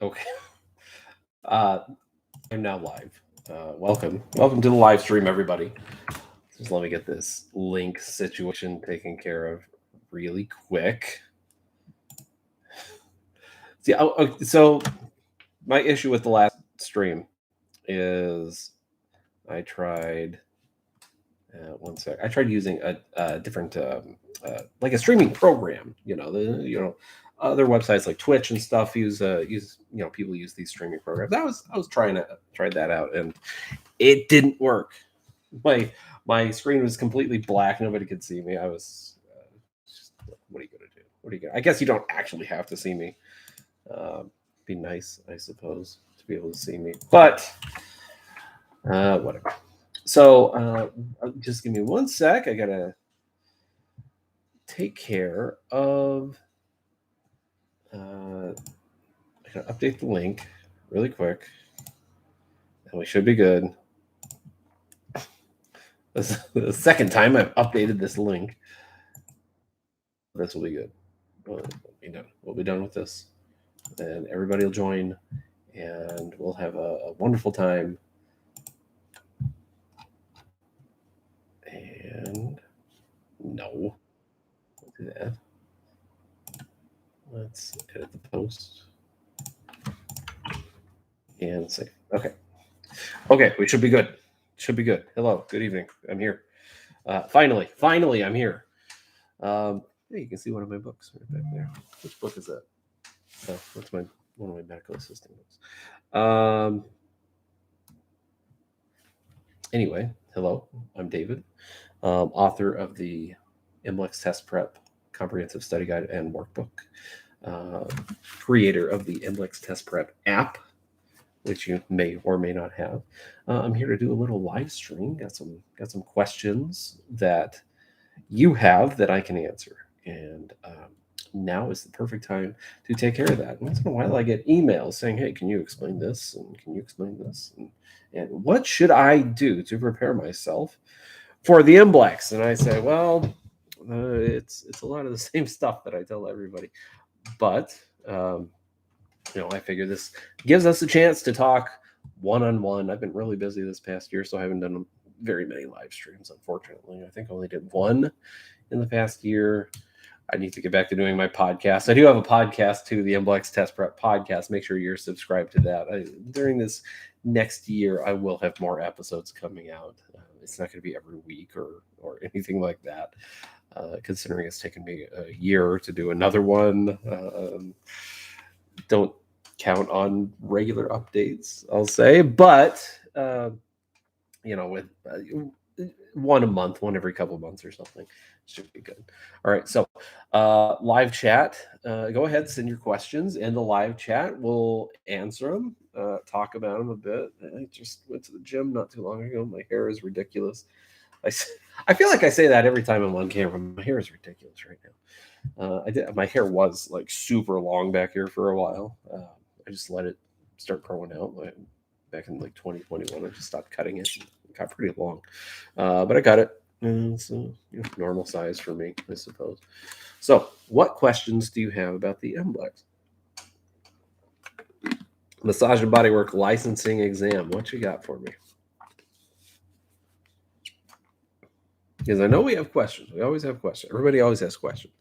Okay. I'm now live. Welcome to the live stream, everybody. Just let me get this link situation taken care of really quick. So my issue with the last stream is I tried. One sec. I tried using a different, like a streaming program. Other websites like Twitch and stuff use people use these streaming programs. I was tried that out, and it didn't work. My screen was completely black. Nobody could see me. I was what are you gonna do? I guess you don't actually have to see me. Be nice, I suppose, to be able to see me, but whatever. So just give me one sec. I gotta take care of. I gotta update the link really quick, and we should be good. This is the second time I've updated this link. This will be good. We'll be done with this, and everybody will join, and we'll have a wonderful time. And no, don't do that. Let's edit the post and save. Okay, we should be good. Hello, good evening. I'm here. Finally, I'm here. Yeah, you can see one of my books right back there. Which book is that? Oh, that's one of my medical assisting books. Anyway, hello, I'm David, author of the MBLEx Test Prep Comprehensive Study Guide and Workbook, creator of the MBLEx Test Prep app, which you may or may not have. I'm here to do a little live stream. Got some questions that you have that I can answer, and now is the perfect time to take care of that. Once in a while, I get emails saying, "Hey, can you explain this? And can you explain this? And what should I do to prepare myself for the MBLEx?" And I say, well, it's a lot of the same stuff that I tell everybody, but I figure this gives us a chance to talk one-on-one. I've been really busy this past year, so I haven't done very many live streams, unfortunately. I think I only did one in the past year. I need to get back to doing my podcast. I do have a podcast too, the MBLEx Test Prep Podcast. Make sure you're subscribed to that. During this next year, I will have more episodes coming out. It's not going to be every week or anything like that, considering it's taken me a year to do another one. Don't count on regular updates, I'll say, but with one a month, one every couple of months or something should be good. All right, so live chat, go ahead, send your questions in the live chat. We'll answer them, talk about them a bit. I just went to the gym not too long ago. My hair is ridiculous. I feel like I say that every time I'm on camera. My hair is ridiculous right now. My hair was like super long back here for a while. I just let it start growing out back in like 2021. I just stopped cutting it. It got pretty long, but I got it. It's normal size for me, I suppose. So, what questions do you have about the MBLEx? Massage and bodywork licensing exam. What you got for me? Because I know we have questions. We always have questions. Everybody always has questions.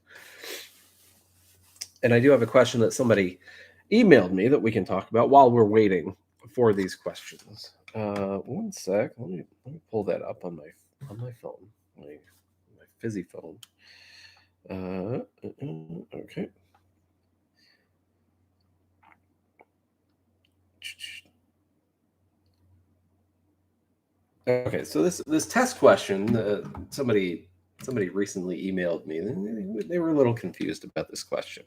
And I do have a question that somebody emailed me that we can talk about while we're waiting for these questions. One sec. Let me pull that up on my phone, my fizzy phone. Okay. Okay, so this test question, somebody recently emailed me. They were a little confused about this question.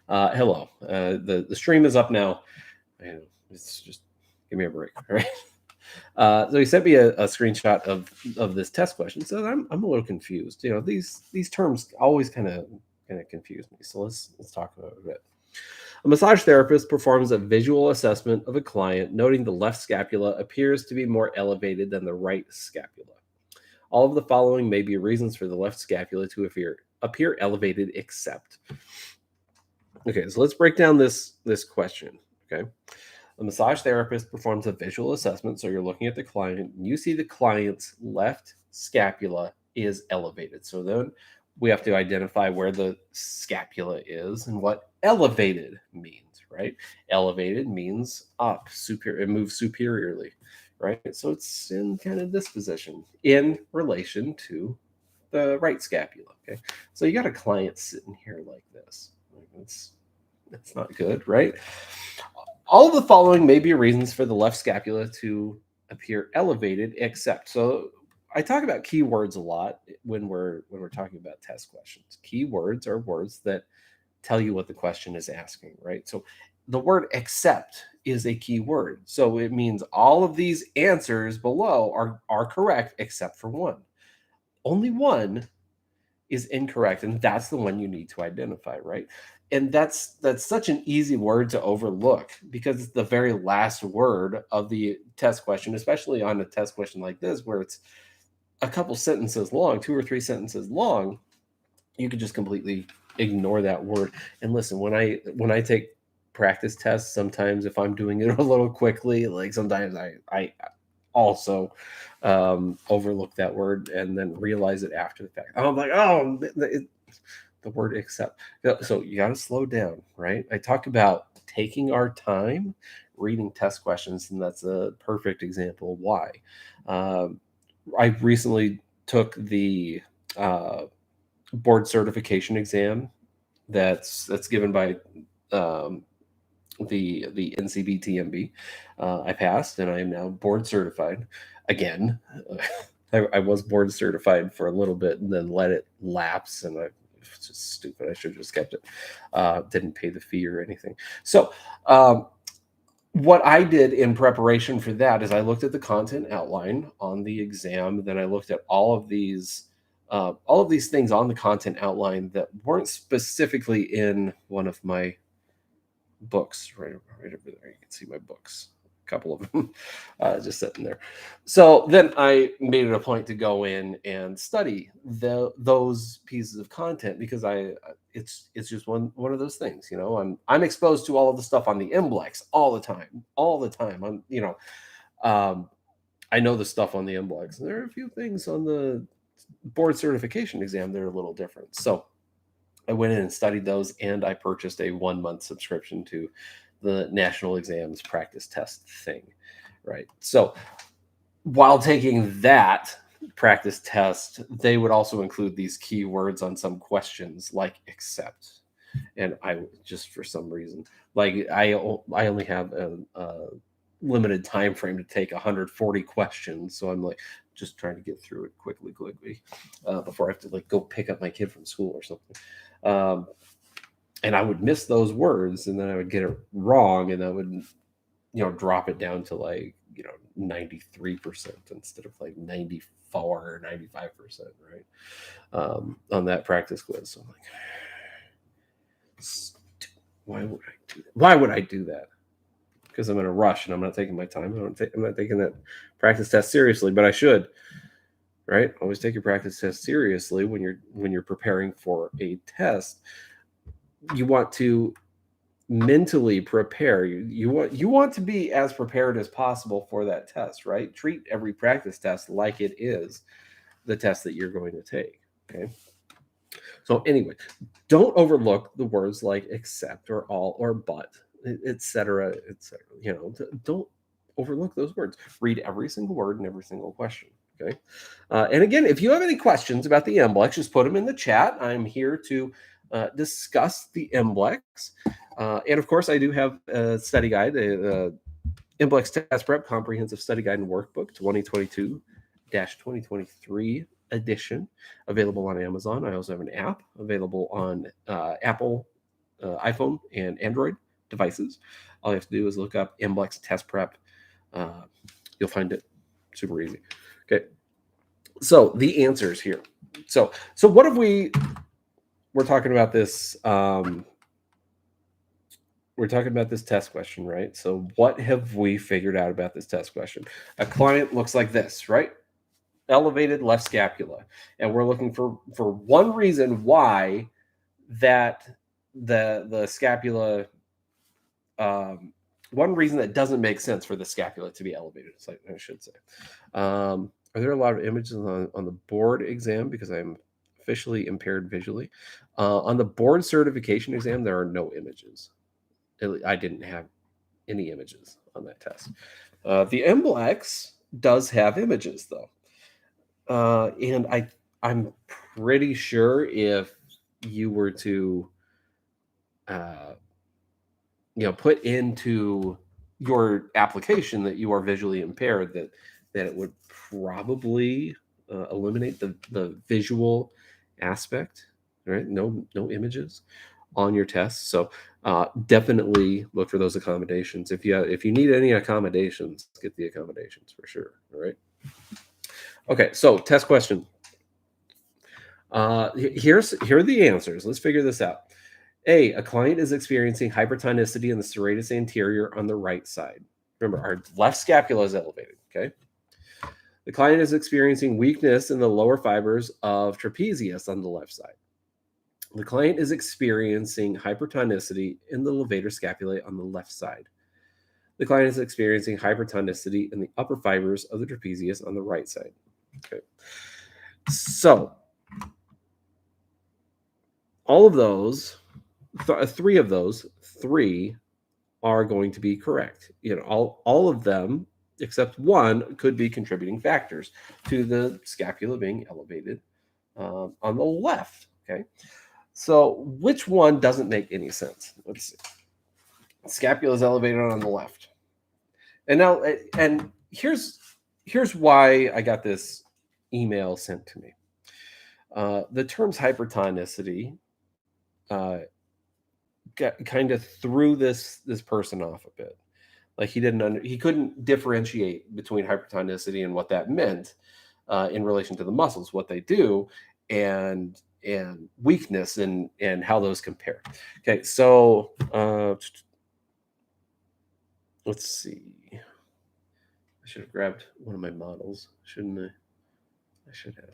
Hello, the stream is up now. It's just give me a break, all right? So he sent me a screenshot of this test question. So I'm a little confused. These terms always kind of confuse me. So let's talk about it a bit. A massage therapist performs a visual assessment of a client, noting the left scapula appears to be more elevated than the right scapula. All of the following may be reasons for the left scapula to appear elevated, except. Okay, so let's break down this question. Okay. The massage therapist performs a visual assessment. So you're looking at the client and you see the client's left scapula is elevated. So then we have to identify where the scapula is and what elevated means, right? Elevated means up, superior, it moves superiorly, right? So it's in kind of this position in relation to the right scapula. Okay. So you got a client sitting here like this. Like, that's not good, right? All of the following may be reasons for the left scapula to appear elevated, except. So I talk about keywords a lot when we're talking about test questions. Keywords are words that tell you what the question is asking, right? So the word except is a key word. So it means all of these answers below are correct except for one. Only one is incorrect, and that's the one you need to identify, right? And that's such an easy word to overlook because it's the very last word of the test question, especially on a test question like this where it's a couple sentences long, two or three sentences long. You could just completely ignore that word. And listen, when I take practice tests, sometimes if I'm doing it a little quickly, like sometimes I also overlook that word and then realize it after the fact. I'm like, oh, the word accept. So you got to slow down, right? I talk about taking our time reading test questions, and that's a perfect example of why. Um, I recently took the board certification exam that's given by um, the NCBTMB. I passed, and I am now board certified again. I was board certified for a little bit and then let it lapse, and it's just stupid. I should have just kept it. Didn't pay the fee or anything. So, what I did in preparation for that is I looked at the content outline on the exam. Then I looked at all of these things on the content outline that weren't specifically in one of my books right over there. You can see my books, a couple of them, just sitting there. So then I made it a point to go in and study those pieces of content because it's just one of those things. I'm exposed to all of the stuff on the MBLEx all the time. Um, I know the stuff on the MBLEx. There are a few things on the board certification exam that are a little different. So I went in and studied those, and I purchased a 1 month subscription to the national exams practice test thing. Right. So while taking that practice test, they would also include these keywords on some questions like accept. And I just for some reason, like I only have a limited time frame to take 140 questions, so I'm like just trying to get through it quickly before I have to like go pick up my kid from school or something. Um, and I would miss those words, and then I would get it wrong, and I would drop it down to like 93% instead of like 94 or 95%, right? On that practice quiz. So I'm like, why would I do that? Why would I do that? Because I'm in a rush and I'm not taking my time. I'm not taking that practice test seriously, but I should, right? Always take your practice test seriously when you're preparing for a test. You want to mentally prepare. You want to be as prepared as possible for that test, right? Treat every practice test like it is the test that you're going to take. Okay. So anyway, don't overlook the words like except or all or but, etc., etc. Don't overlook those words. Read every single word and every single question. Okay. And again, if you have any questions about the MBLEx, just put them in the chat. I'm here to discuss the MBLEx. And of course, I do have a study guide, the MBLEx Test Prep Comprehensive Study Guide and Workbook 2022-2023 edition, available on Amazon. I also have an app available on Apple, iPhone, and Android devices. All you have to do is look up MBLEx Test Prep. You'll find it super easy. Okay. So the answers here. So what have we're talking about this we're talking about this test question, right? So what have we figured out about this test question? A client looks like this, right? Elevated left scapula. And we're looking for one reason why that the scapula one reason that doesn't make sense for the scapula to be elevated, I should say. Are there a lot of images on the board exam because I'm officially impaired visually? On the board certification exam, there are no images. I didn't have any images on that test. The MBLEx does have images though, and I'm pretty sure if you were to uh, put into your application that you are visually impaired, that it would probably eliminate the visual aspect, right? No images on your test. So definitely look for those accommodations. If you need any accommodations, get the accommodations for sure. All right. Okay. So test question. Here are the answers. Let's figure this out. A client is experiencing hypertonicity in the serratus anterior on the right side. Remember, our left scapula is elevated, okay? The client is experiencing weakness in the lower fibers of trapezius on the left side. The client is experiencing hypertonicity in the levator scapulae on the left side. The client is experiencing hypertonicity in the upper fibers of the trapezius on the right side. Okay. So, all of those, three of those, are going to be correct. All of them except one could be contributing factors to the scapula being elevated on the left. Okay, so which one doesn't make any sense? Let's see. Scapula is elevated on the left, and now here's why I got this email sent to me. The terms hypertonicity kind of threw this person off a bit. Like he couldn't differentiate between hypertonicity and what that meant in relation to the muscles, what they do, and weakness and how those compare. Okay, so let's see. I should have grabbed one of my models, shouldn't I? I should have.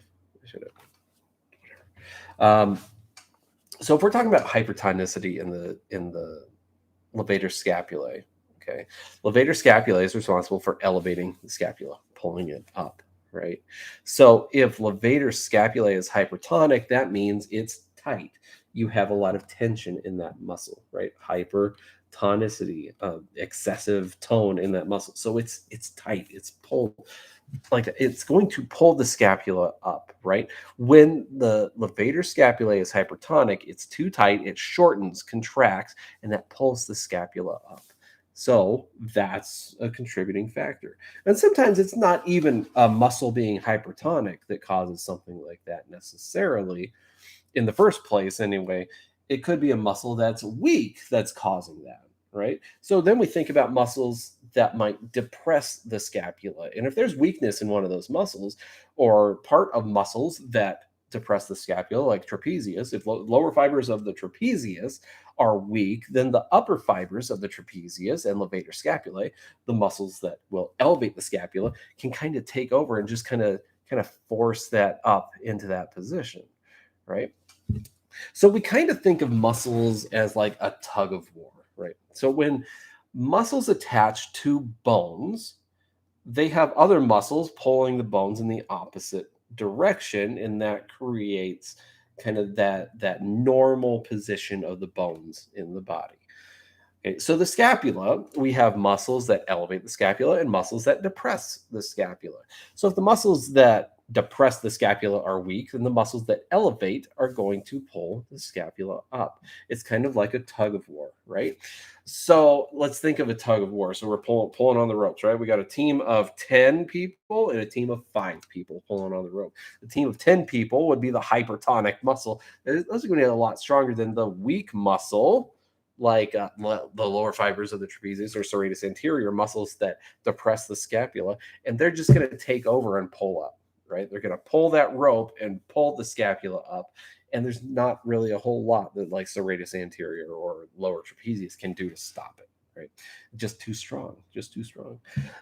So if we're talking about hypertonicity in the levator scapulae, okay, levator scapulae is responsible for elevating the scapula, pulling it up, right? So if levator scapulae is hypertonic, that means it's tight. You have a lot of tension in that muscle, right? Hypertonicity, excessive tone in that muscle. So it's tight. It's pulled. Like it's going to pull the scapula up, right? When the levator scapulae is hypertonic, it's too tight, it shortens, contracts, and that pulls the scapula up. So that's a contributing factor. And sometimes it's not even a muscle being hypertonic that causes something like that necessarily in the first place, anyway. It could be a muscle that's weak that's causing that, right? So then we think about muscles that might depress the scapula. And if there's weakness in one of those muscles or part of muscles that depress the scapula, like trapezius, if lower fibers of the trapezius are weak, then the upper fibers of the trapezius and levator scapulae, the muscles that will elevate the scapula, can kind of take over and just kind of force that up into that position, right? So we kind of think of muscles as like a tug of war, right? So when muscles attach to bones, they have other muscles pulling the bones in the opposite direction, and that creates kind of that normal position of the bones in the body. Okay, so the scapula, we have muscles that elevate the scapula and muscles that depress the scapula. So if the muscles that depress the scapula are weak, then the muscles that elevate are going to pull the scapula up. It's kind of like a tug of war, right? So let's think of a tug of war. So we're pulling on the ropes, right? We got a team of 10 people and a team of 5 people pulling on the rope. The team of 10 people would be the hypertonic muscle. Those are going to be a lot stronger than the weak muscle, like the lower fibers of the trapezius or serratus anterior muscles that depress the scapula, and they're just going to take over and pull up, right? They're going to pull that rope and pull the scapula up, and there's not really a whole lot that like serratus anterior or lower trapezius can do to stop it, right? Just too strong.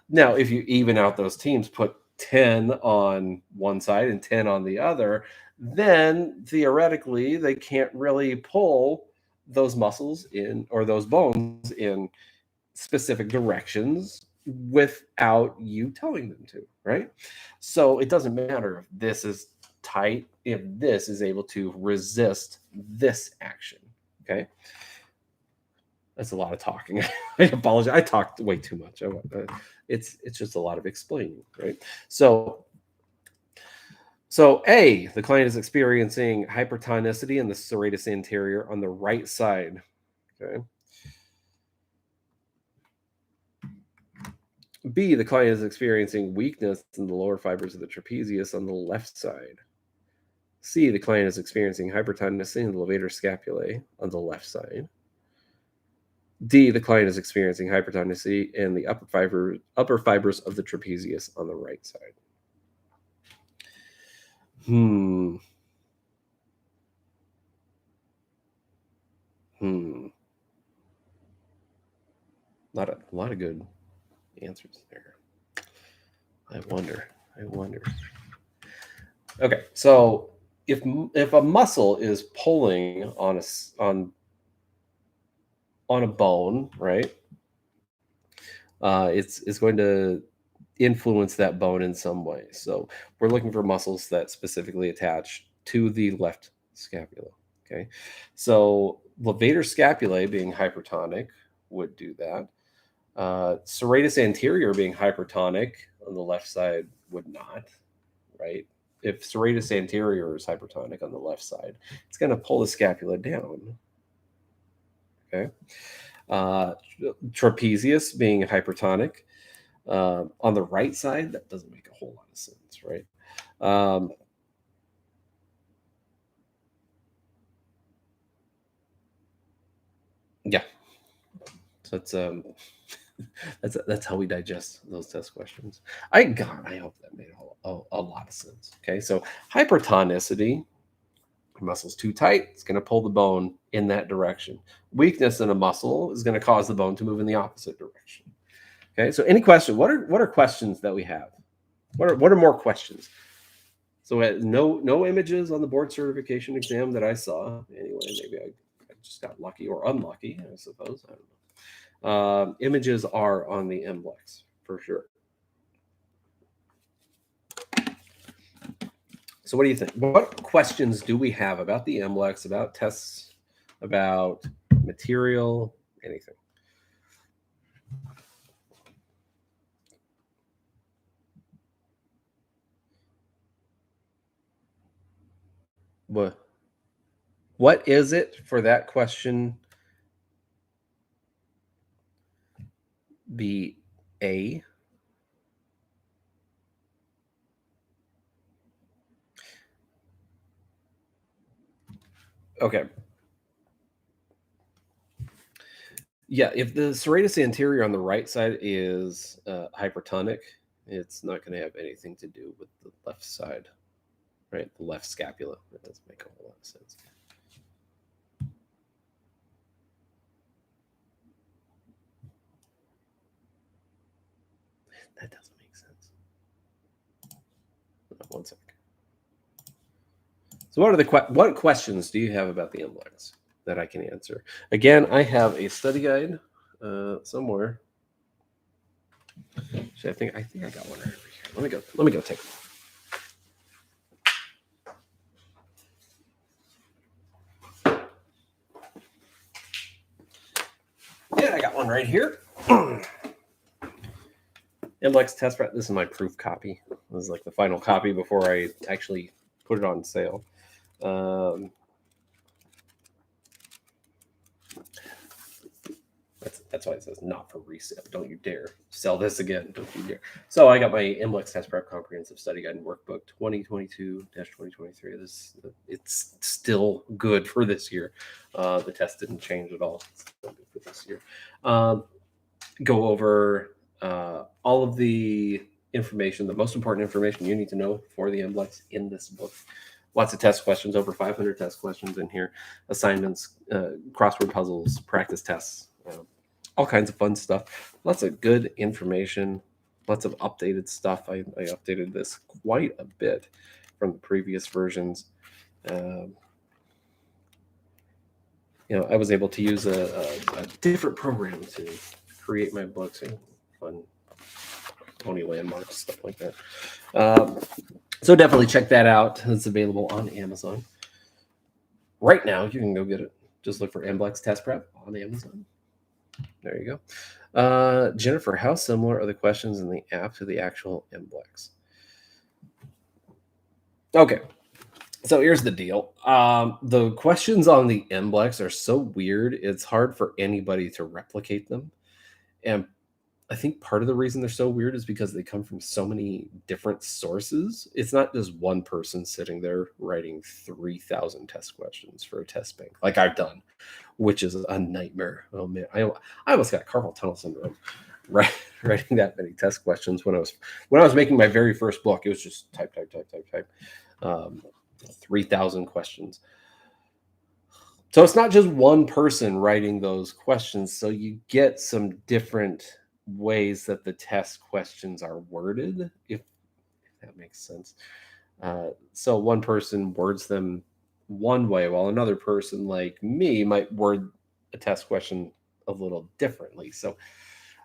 Now, if you even out those teams, put 10 on one side and 10 on the other, then theoretically they can't really pull those muscles in or those bones in specific directions without you telling them to, right? So it doesn't matter if this is tight, if this is able to resist this action, okay? That's a lot of talking. I apologize. I talked way too much. It's just a lot of explaining, right? So A, the client is experiencing hypertonicity in the serratus anterior on the right side. Okay. B, the client is experiencing weakness in the lower fibers of the trapezius on the left side. C, the client is experiencing hypertonicity in the levator scapulae on the left side. D, the client is experiencing hypertonicity in the upper fibers of the trapezius on the right side. A lot of good answers there. I wonder. Okay, so if a muscle is pulling on a bone, right? It's going to influence that bone in some way. So we're looking for muscles that specifically attach to the left scapula. Okay, so levator scapulae being hypertonic would do that. Serratus anterior being hypertonic on the left side would not, right? If serratus anterior is hypertonic on the left side, it's going to pull the scapula down. Okay. Trapezius being hypertonic on the right side, that doesn't make a whole lot of sense, right? Yeah. So that's how we digest those test questions. I hope that made a lot of sense. Okay, so hypertonicity, muscle's too tight, it's going to pull the bone in that direction. Weakness in a muscle is going to cause the bone to move in the opposite direction. Okay, so any question? What are questions that we have? What are more questions? So no images on the board certification exam that I saw. Anyway, maybe I just got lucky or unlucky, I suppose. I don't know. Images are on the MBLEx for sure. So what do you think? What questions do we have about the MBLEx, about tests, about material, anything? What is it for that question? Be A. Okay. Yeah, if the serratus anterior on the right side is hypertonic, it's not going to have anything to do with the left side, right? The left scapula. That doesn't make a whole lot of sense. That doesn't make sense. One sec. So what questions do you have about the MBLEx that I can answer? Again, I have a study guide somewhere. Actually, I think I got one right over here. Let me go take one. Yeah, I got one right here. MBLEx test prep. This is my proof copy. This is like the final copy before I actually put it on sale. That's why it says not for resale. Don't you dare sell this again. Don't you dare. So I got my MBLEx test prep comprehensive study guide and workbook 2022-2023. It's still good for this year. The test didn't change at all. It's still good for this year. Go over all of the information, the most important information you need to know for the MBLEx in this book. Lots of test questions, over 500 test questions in here, assignments, crossword puzzles, practice tests, all kinds of fun stuff. Lots of good information, lots of updated stuff. I updated this quite a bit from the previous versions. I was able to use a different program to create my books and fun pony landmarks, stuff like that. So definitely check that out. It's available on Amazon. Right now, you can go get it. Just look for MBLEx Test Prep on Amazon. There you go. Jennifer, how similar are the questions in the app to the actual MBLEx? Okay, so here's the deal. The questions on the MBLEx are so weird, it's hard for anybody to replicate them. And I think part of the reason they're so weird is because they come from so many different sources. It's not just one person sitting there writing 3,000 test questions for a test bank like I've done, which is a nightmare. Oh man, I almost got carpal tunnel syndrome writing that many test questions when I was making my very first book. It was just type. 3,000 questions. So it's not just one person writing those questions. So you get some different ways that the test questions are worded, if that makes sense. So one person words them one way, while another person like me might word a test question a little differently. So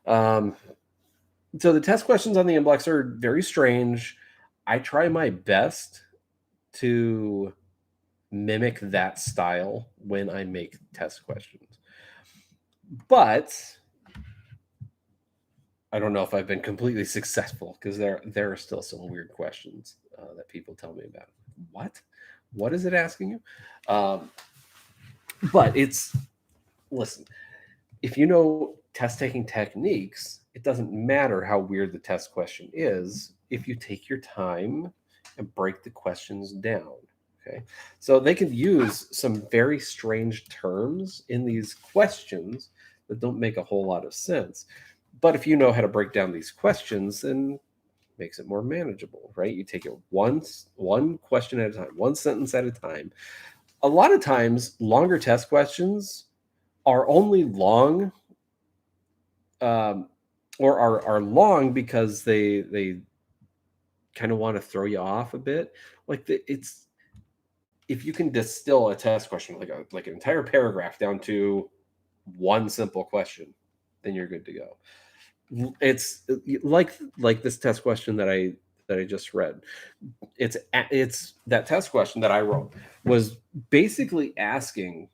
the test questions on the MBLEx are very strange. I try my best to mimic that style when I make test questions. But I don't know if I've been completely successful, because there are still some weird questions that people tell me about. What is it asking you? But listen, if you know test taking techniques, it doesn't matter how weird the test question is if you take your time and break the questions down. Okay, so they can use some very strange terms in these questions that don't make a whole lot of sense. But if you know how to break down these questions, then it makes it more manageable, right? You take it one question at a time, one sentence at a time. A lot of times, longer test questions are only long, or are long because they kind of want to throw you off a bit. Like it's if you can distill a test question like an entire paragraph down to one simple question, then you're good to go. It's like this test question that I just read. It's that test question that I wrote was basically asking,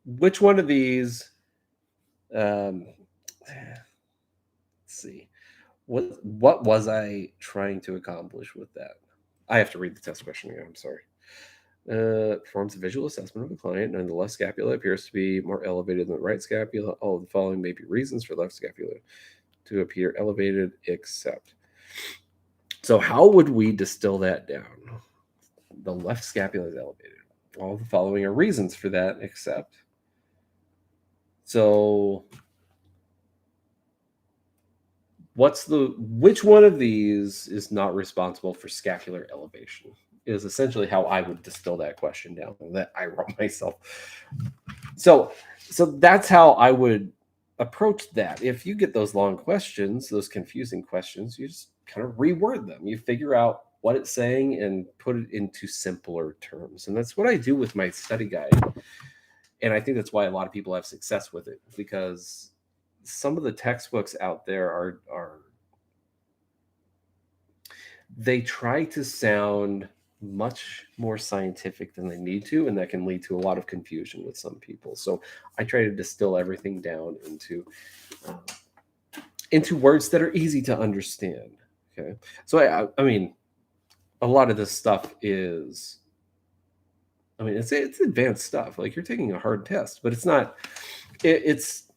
which one of these, let's see, what was I trying to accomplish with that? I have to read the test question again. I'm sorry. Performs a visual assessment of a client, and the left scapula appears to be more elevated than the right scapula. All of the following may be reasons for left scapula to appear elevated, except. So how would we distill that down? The left scapula is elevated. All of the following are reasons for that, except. So which one of these is not responsible for scapular elevation? Is essentially how I would distill that question down that I wrote myself. So that's how I would approach that. If you get those long questions, those confusing questions, you just kind of reword them. You figure out what it's saying and put it into simpler terms. And that's what I do with my study guide. And I think that's why a lot of people have success with it, because some of the textbooks out there are they try to sound much more scientific than they need to, and that can lead to a lot of confusion with some people. So I try to distill everything down into words that are easy to understand. Okay, so I mean, a lot of this stuff is, it's advanced stuff. Like, you're taking a hard test, but it's not. It's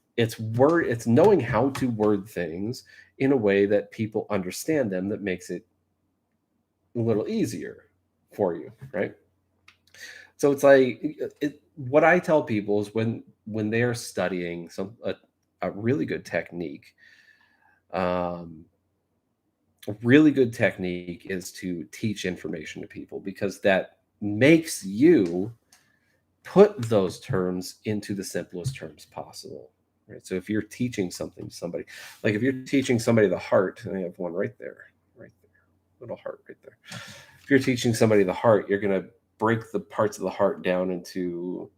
knowing how to word things in a way that people understand them, that makes it a little easier for you, right? So it's like, what I tell people is when they are studying a really good technique, a really good technique is to teach information to people, because that makes you put those terms into the simplest terms possible, right? So if you're teaching something to somebody, like if you're teaching somebody the heart, and I have one right there, little heart right there. If you're teaching somebody the heart, you're going to break the parts of the heart down into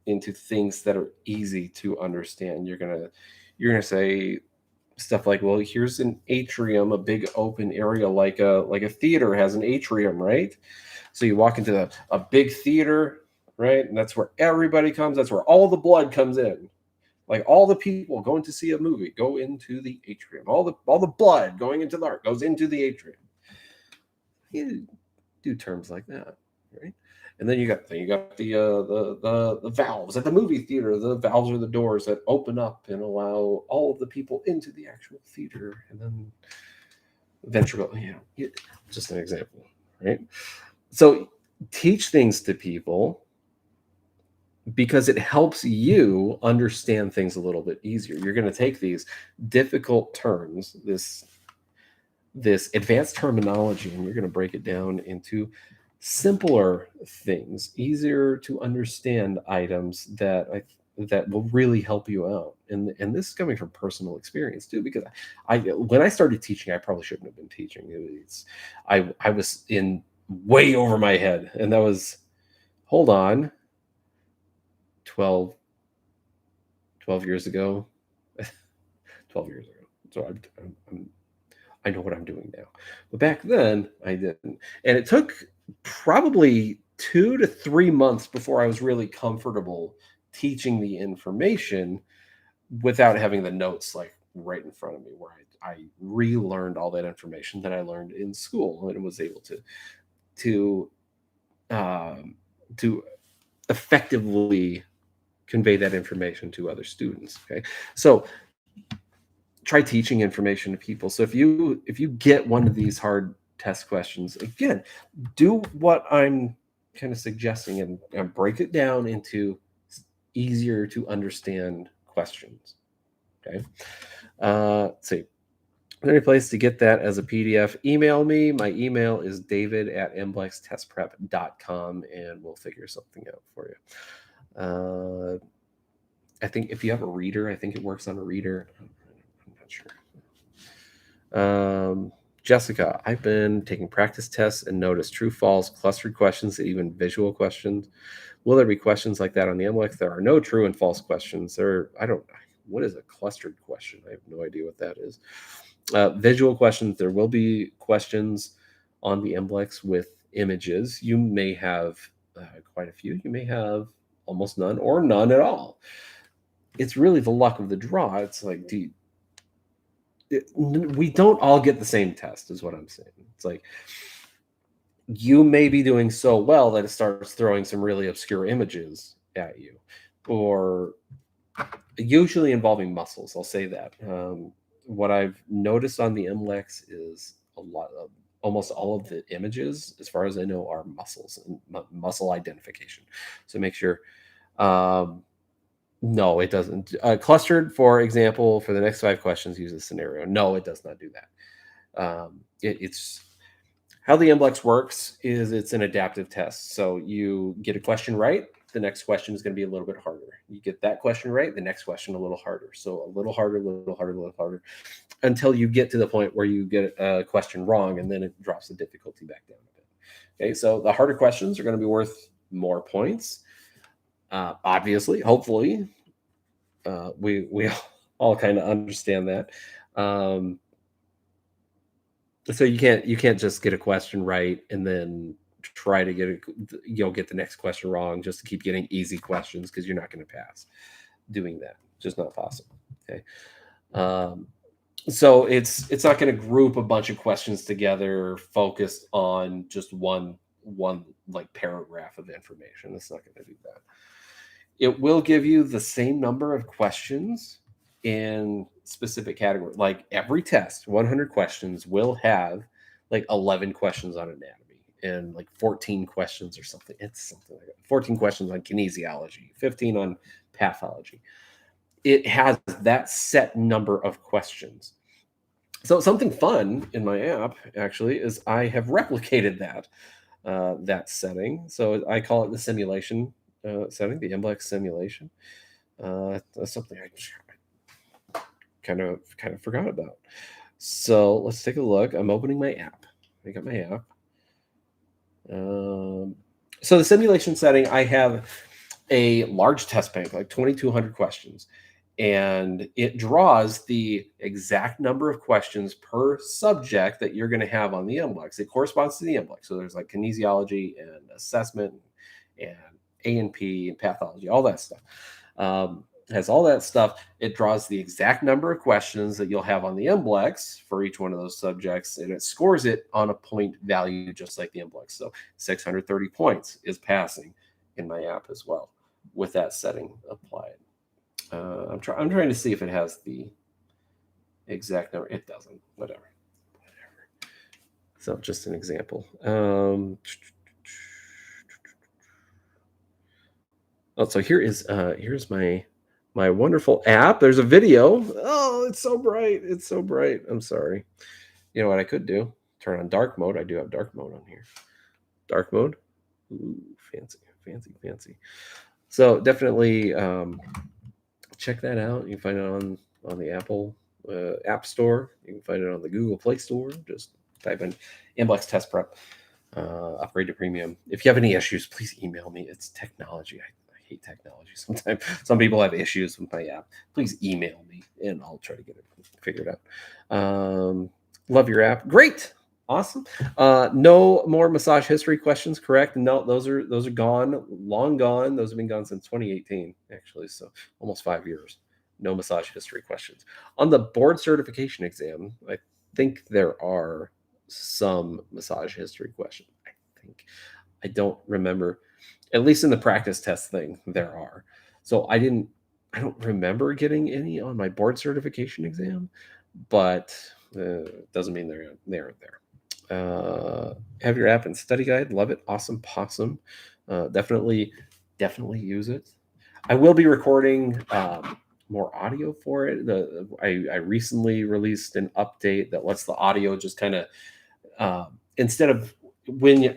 into things that are easy to understand. You're gonna say stuff like, well, here's an atrium, a big open area like a theater has an atrium, right? So you walk into a big theater, right? And that's where everybody comes. That's where all the blood comes in. Like all the people going to see a movie go into the atrium. All the blood going into the art goes into the atrium. You do terms like that, right? And then you got the valves at the movie theater. The valves are the doors that open up and allow all of the people into the actual theater. And then eventually, just an example, right? So teach things to people because it helps you understand things a little bit easier. You're going to take these difficult terms, this advanced terminology, and you're going to break it down into simpler things, easier to understand items that will really help you out. And this is coming from personal experience too, because when I started teaching, I probably shouldn't have been teaching. I was in way over my head, and that was, hold on, 12 years ago. 12 years ago. So I know what I'm doing now. But back then, I didn't. And it took probably 2 to 3 months before I was really comfortable teaching the information without having the notes like right in front of me, where I relearned all that information that I learned in school and was able to effectively convey that information to other students. Okay, so try teaching information to people. So if you get one of these hard test questions, again, do what I'm kind of suggesting and break it down into easier to understand questions. Okay. Let's see. Is there any place to get that as a PDF? Email me. My email is david@mblextestprep.com, and we'll figure something out for you. I think if you have a reader, I think it works on a reader. I'm not sure. Jessica, I've been taking practice tests and noticed true, false, clustered questions, and even visual questions. Will there be questions like that on the MBLEx? There are no true and false questions. What is a clustered question? I have no idea what that is. Visual questions, there will be questions on the MBLEx with images. You may have quite a few. You may have almost none or none at all. It's really the luck of the draw. It's like, we don't all get the same test, is what I'm saying. It's like, you may be doing so well that it starts throwing some really obscure images at you, or usually involving muscles. I'll say that. What I've noticed on the MBLEx is almost all of the images, as far as I know, are muscles and muscle identification. So make sure. No, it doesn't. Clustered, for example, for the next 5 questions, use a scenario. No, it does not do that. It's how the MBLEx works is it's an adaptive test. So you get a question right, the next question is going to be a little bit harder. You get that question right, the next question a little harder. So a little harder, a little harder, a little harder, until you get to the point where you get a question wrong, and then it drops the difficulty back down a bit. Okay, so the harder questions are going to be worth more points. Obviously, hopefully, we all kind of understand that. So you can't just get a question right and then try to get the next question wrong just to keep getting easy questions, because you're not going to pass doing that. Just not possible. Okay. So it's not going to group a bunch of questions together focused on just one like paragraph of information. It's not going to do that. It will give you the same number of questions in specific categories. Like every test, 100 questions will have like 11 questions on anatomy and like 14 questions or something. It's something like that. 14 questions on kinesiology, 15 on pathology. It has that set number of questions. So something fun in my app actually is I have replicated that setting. So I call it the simulation setting, the MBLEx simulation. That's something I kind of forgot about. So let's take a look. I'm opening my app. I got my app. So the simulation setting, I have a large test bank, like 2,200 questions, and it draws the exact number of questions per subject that you're going to have on the MBLEx. It corresponds to the MBLEx. So there's like kinesiology and assessment and A&P and pathology, all that stuff. Has all that stuff. It draws the exact number of questions that you'll have on the MBLEx for each one of those subjects, and it scores it on a point value, just like the MBLEx. So 630 points is passing in my app as well, with that setting applied. I'm trying to see if it has the exact number. It doesn't. Whatever. So just an example. So here's my wonderful app. There's a video. Oh, it's so bright. It's so bright. I'm sorry. You know what I could do? Turn on dark mode. I do have dark mode on here. Dark mode. Ooh, fancy, fancy, fancy. So definitely check that out. You can find it on the Apple App Store. You can find it on the Google Play Store. Just type in MBLEx Test Prep, upgrade to premium. If you have any issues, please email me. It's technology. I hate technology sometimes. Some people have issues with my app. Please email me, and I'll try to get it figured out. Love your app. Great. Awesome. No more massage history questions, correct? No, those are gone, long gone. Those have been gone since 2018, actually, so almost 5 years. No massage history questions. On the board certification exam, I think there are some massage history questions. I don't remember. At least in the practice test thing, there are. So I don't remember getting any on my board certification exam, but doesn't mean they're there. Have your app and study guide. Love it. Awesome possum. Definitely use it. I will be recording more audio for it. I recently released an update that lets the audio just kind of instead of when you.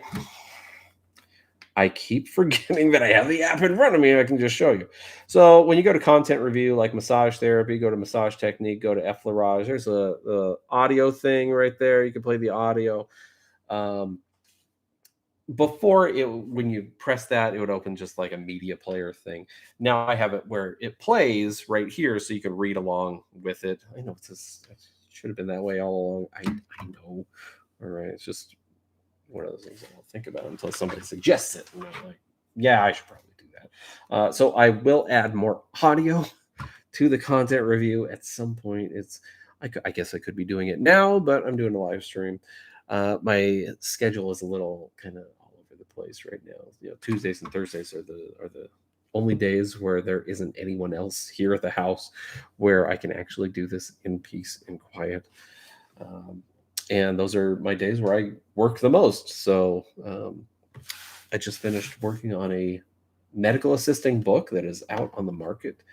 I keep forgetting that I have the app in front of me. I can just show you. So when you go to content review, like massage therapy, go to massage technique, go to effleurage. There's the audio thing right there. You can play the audio. Before when you press that, it would open just like a media player thing. Now I have it where it plays right here, so you can read along with it. I know it should have been that way all along. I know. All right, it's just one of those things I don't think about until somebody suggests it. And I'm like, yeah, I should probably do that. So I will add more audio to the content review at some point. I guess I could be doing it now, but I'm doing a live stream. My schedule is a little kind of all over the place right now. Tuesdays and Thursdays are the only days where there isn't anyone else here at the house where I can actually do this in peace and quiet. And those are my days where I work the most. So I just finished working on a medical assisting book that is out on the market,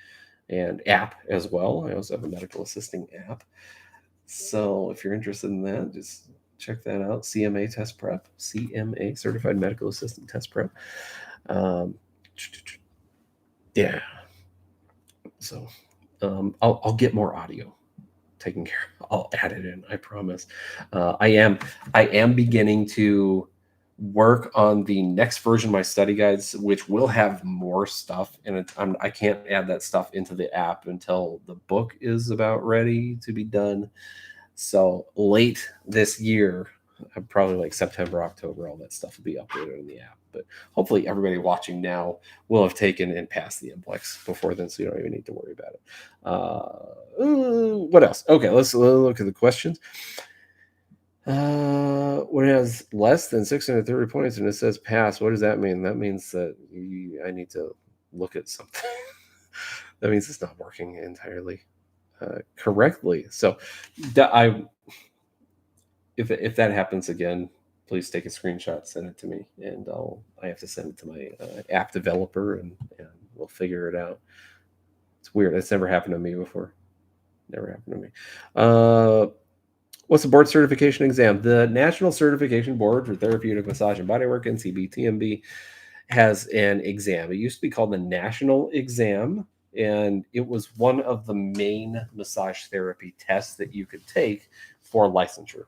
and app as well. I also have a medical assisting app. So if you're interested in that, just check that out. CMA Test Prep, CMA, Certified Medical Assistant Test Prep. Yeah. So I'll get more audio taken care of. I'll add it in, I promise. I am beginning to work on the next version of my study guides, which will have more stuff, and I can't add that stuff into the app until the book is about ready to be done. So late this year, probably like September, October, all that stuff will be uploaded in the app. But hopefully everybody watching now will have taken and passed the MBLEx before then, so you don't even need to worry about it. What else? Okay, let's look at the questions. When it has less than 630 points and it says pass, what does that mean? That means that I need to look at something. That means it's not working entirely correctly. So if that happens again, please take a screenshot, send it to me, and I have to send it to my app developer, and we'll figure it out. It's weird. It's never happened to me before. Never happened to me. What's the board certification exam? The National Certification Board for Therapeutic Massage and Bodywork, NCBTMB, has an exam. It used to be called the National Exam, and it was one of the main massage therapy tests that you could take for licensure.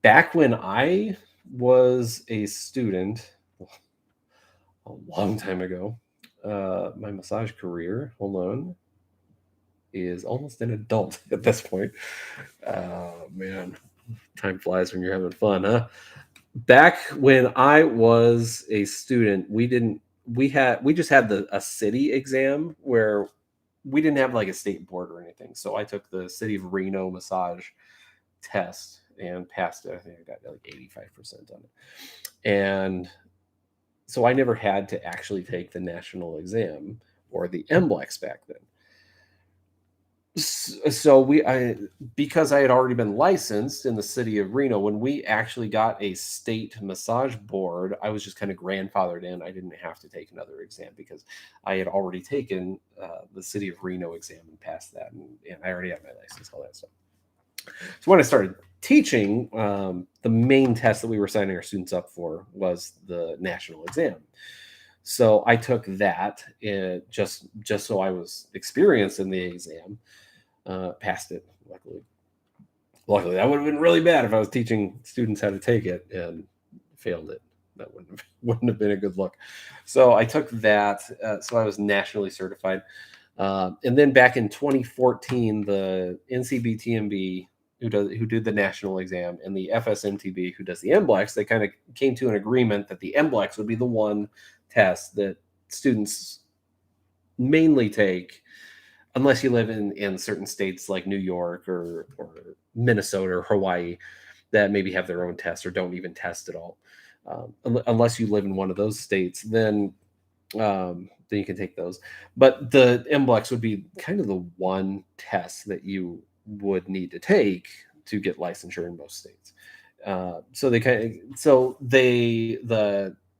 Back when I was a student, a long time ago. My massage career, hold on, is almost an adult at this point. Man, time flies when you're having fun, huh? Back when I was a student, we just had a city exam where we didn't have like a state board or anything. So I took the city of Reno massage test and passed it. I think I got like 85% on it. And so I never had to actually take the national exam or the MBLEx back then. So because I had already been licensed in the city of Reno, when we actually got a state massage board, I was just kind of grandfathered in. I didn't have to take another exam because I had already taken the city of Reno exam and passed that, and I already had my license, all that stuff. So when I started teaching, the main test that we were signing our students up for was the national exam. So I took that just so I was experienced in the exam. Passed it. Luckily, that would have been really bad if I was teaching students how to take it and failed it. That wouldn't have been a good look. So I took that. So I was nationally certified. And then back in 2014, the NCBTMB who did the national exam and the FSMTB who does the MBLEx, they kind of came to an agreement that the MBLEx would be the one test that students mainly take unless you live in certain states like New York or Minnesota or Hawaii that maybe have their own tests or don't even test at all. Unless you live in one of those states, then you can take those. But the MBLEx would be kind of the one test that you would need to take to get licensure in most states. The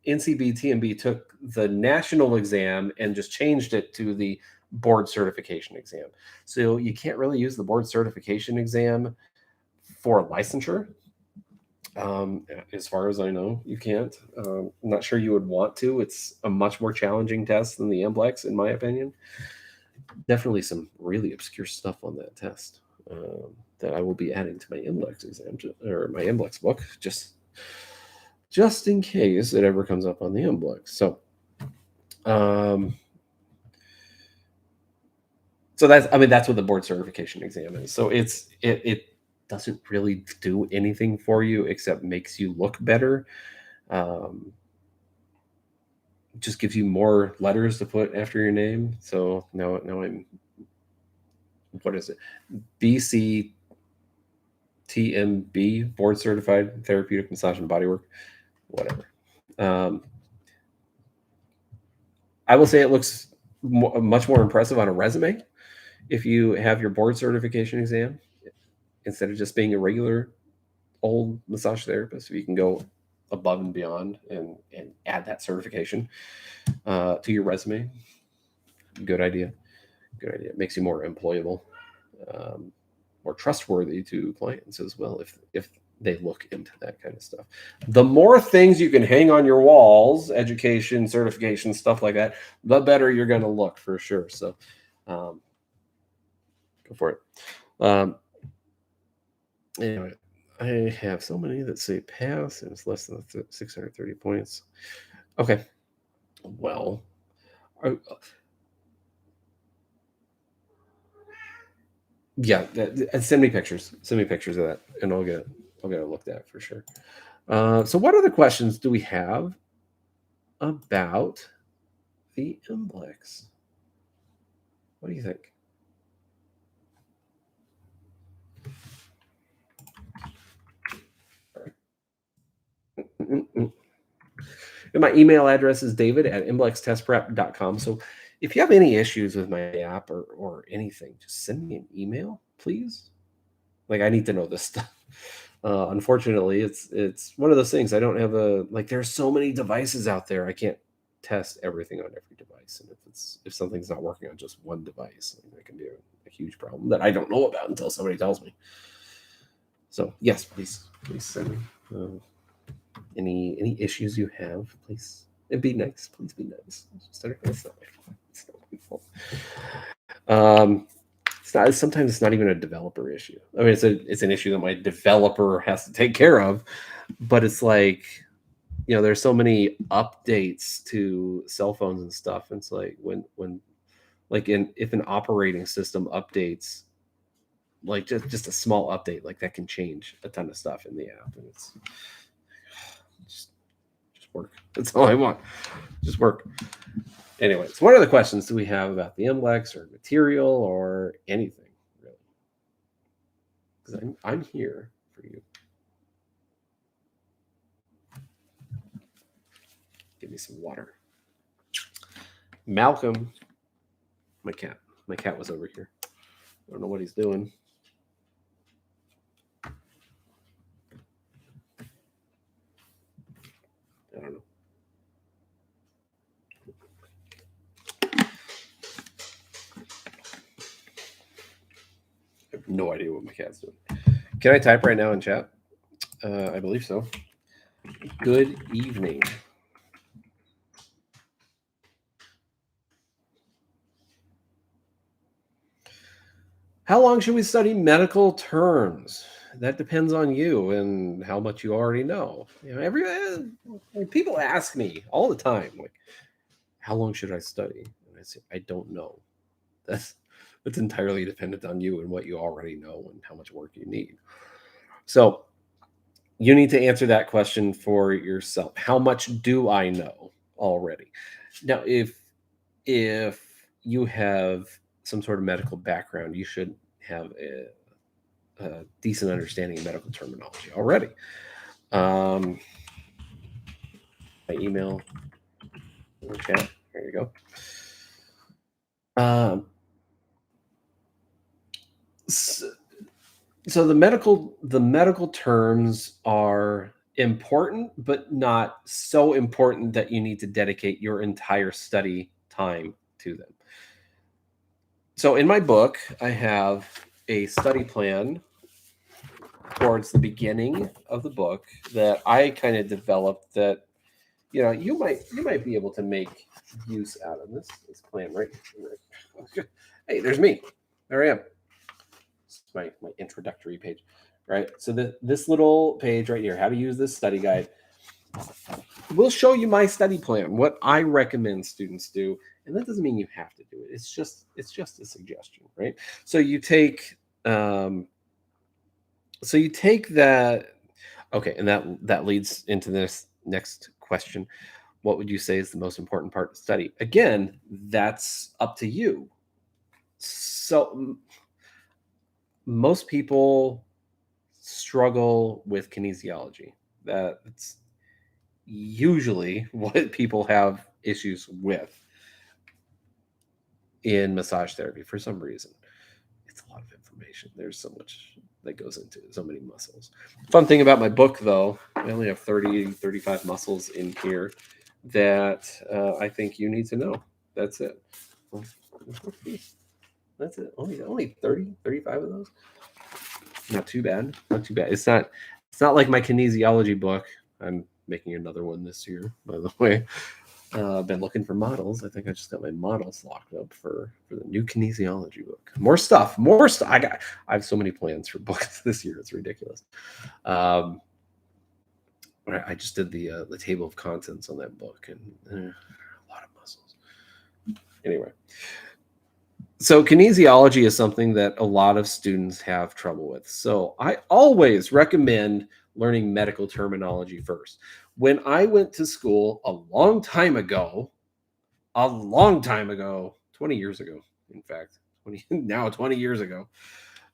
NCBTMB took the national exam and just changed it to the board certification exam. So you can't really use the board certification exam for licensure. As far as I know, you can't. I'm not sure you would want to. It's a much more challenging test than the MBLEx, in my opinion. Definitely some really obscure stuff on that test that I will be adding to my MBLEx exam or my MBLEx book, just in case it ever comes up on the MBLEx. So that's what the board certification exam is. So it doesn't really do anything for you except makes you look better. Just gives you more letters to put after your name. So now I'm, what is it? BCTMB, board certified therapeutic massage and bodywork, whatever. I will say it looks much more impressive on a resume if you have your board certification exam instead of just being a regular old massage therapist. If you can go above and beyond and add that certification to your resume, good idea. It makes you more employable, more trustworthy to clients as well if they look into that kind of stuff. The more things you can hang on your walls, education, certification, stuff like that, the better you're going to look for sure. So go for it. Anyway, I have so many that say pass and it's less than 630 points. Okay. Well, yeah, send me pictures. Send me pictures of that, and I'll get it looked at for sure. So, what other questions do we have about the MBLEx? What do you think? And my email address is david@mblextestprep.com. So if you have any issues with my app or anything, just send me an email, please. Like, I need to know this stuff. Unfortunately, it's one of those things. I don't have there's so many devices out there. I can't test everything on every device. And if something's not working on just one device, that can be a huge problem that I don't know about until somebody tells me. So yes, please send me any issues you have, please. And be nice. Please be nice. It's not my fault. Sometimes it's not even a developer issue. I mean, it's an issue that my developer has to take care of, but it's like there's so many updates to cell phones and stuff. And it's like when like if an operating system updates, like just a small update like that can change a ton of stuff in the app, and it's just, just work. That's all I want. Just work. Anyways, what other questions do we have about the MBLEx or material or anything really? Because I'm here for you. Give me some water. Malcolm, my cat. My cat was over here. I don't know what he's doing. I don't know. I have no idea what my cat's doing. Can I type right now in chat? I believe so. Good evening. How long should we study medical terms? That depends on you and how much you already know. People ask me all the time, like, how long should I study? And I say, I don't know. That's entirely dependent on you and what you already know and how much work you need. So you need to answer that question for yourself. How much do I know already? Now, if you have some sort of medical background, you should have a decent understanding of medical terminology already. My email in the chat. There you go. So the medical terms are important, but not so important that you need to dedicate your entire study time to them. So in my book, I have a study plan towards the beginning of the book that I kind of developed that you might be able to make use out of this plan, right? Hey, there's me. There I am. It's my introductory page, right? So this little page right here, how to use this study guide, will show you my study plan, what I recommend students do, and that doesn't mean you have to do it. It's just a suggestion, right? So you take that. Okay, and that leads into this next question. What would you say is the most important part to study? Again, that's up to you. So most people struggle with kinesiology. That's usually what people have issues with in massage therapy for some reason. It's a lot of information. There's so much that goes into it, so many muscles. Fun thing about my book, though, I only have 35 muscles in here that I think you need to know. That's it. That's it. Only 35 of those. Not too bad. Not too bad. It's not like my kinesiology book. I'm making another one this year, by the way. I've been looking for models. I think I just got my models locked up for the new kinesiology book. More stuff. I have so many plans for books this year. It's ridiculous. I just did the table of contents on that book, and a lot of muscles. Anyway, so kinesiology is something that a lot of students have trouble with. So I always recommend learning medical terminology first. When I went to school a long time ago, 20 years ago, in fact, 20 years ago,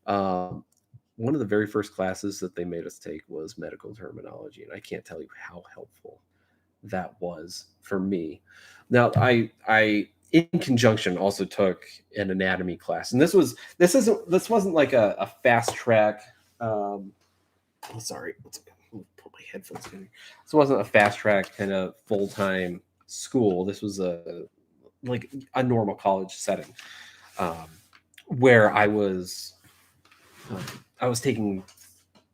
one of the very first classes that they made us take was medical terminology. And I can't tell you how helpful that was for me. Now, I in conjunction also took an anatomy class, and this wasn't like a fast track. Sorry, let's put my headphones in. This wasn't a fast track kind of full time school. This was like a normal college setting, where I was taking,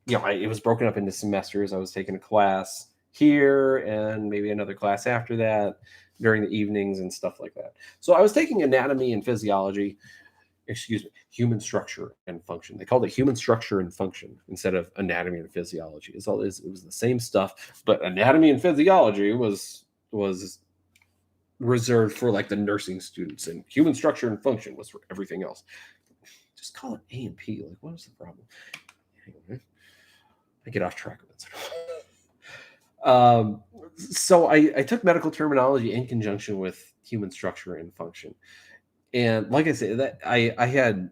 it was broken up into semesters. I was taking a class here and maybe another class after that during the evenings and stuff like that. So I was taking anatomy and physiology, excuse me, human structure and function. They called it human structure and function instead of anatomy and physiology. It was the same stuff, but anatomy and physiology was reserved for like the nursing students, and human structure and function was for everything else. Just call it A and P. Like, what is the problem? Anyway, I get off track of it. So I took medical terminology in conjunction with human structure and function. And like I said, that I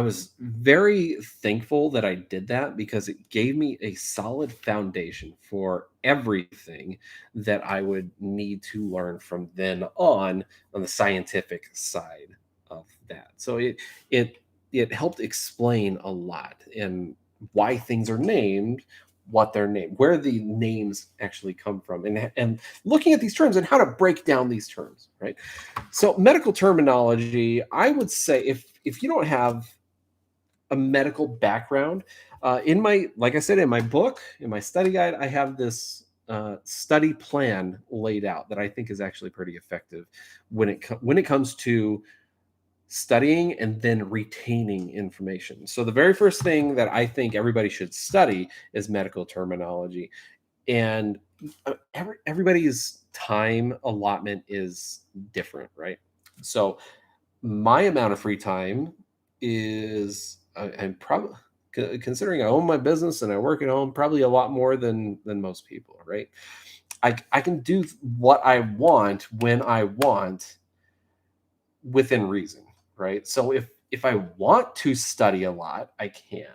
was very thankful that I did that because it gave me a solid foundation for everything that I would need to learn from then on the scientific side of that. So it helped explain a lot and why things are named what they're named, where the names actually come from, and looking at these terms and how to break down these terms, right? So medical terminology, I would say if you don't have a medical background, in my like I said in my book, in my study guide, I have this study plan laid out that I think is actually pretty effective when it comes to studying and then retaining information. So the very first thing that I think everybody should study is medical terminology, and everybody's time allotment is different, right? So my amount of free time is I'm probably considering I own my business and I work at home probably a lot more than most people, right? I can do what I want when I want within reason, right? So if I want to study a lot, I can.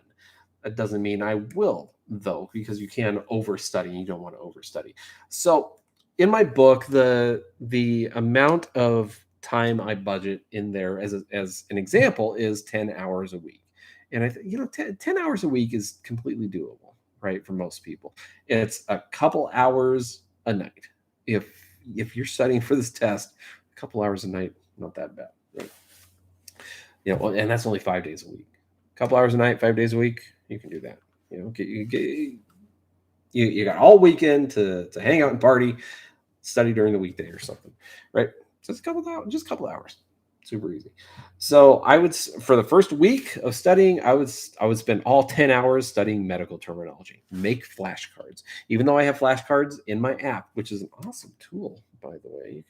That doesn't mean I will, though, because you can overstudy and you don't want to overstudy. So in my book, the amount of time I budget in there as an example is 10 hours a week. And 10 hours a week is completely doable, right? For most people. It's a couple hours a night. If you're studying for this test, a couple hours a night, not that bad, right? And that's only 5 days a week. A couple hours a night, 5 days a week, you can do that. You got all weekend to hang out and party, study during the weekday or something, right? Just a couple hours, super easy. So I would, for the first week of studying, I would spend all 10 hours studying medical terminology, make flashcards. Even though I have flashcards in my app, which is an awesome tool, by the way,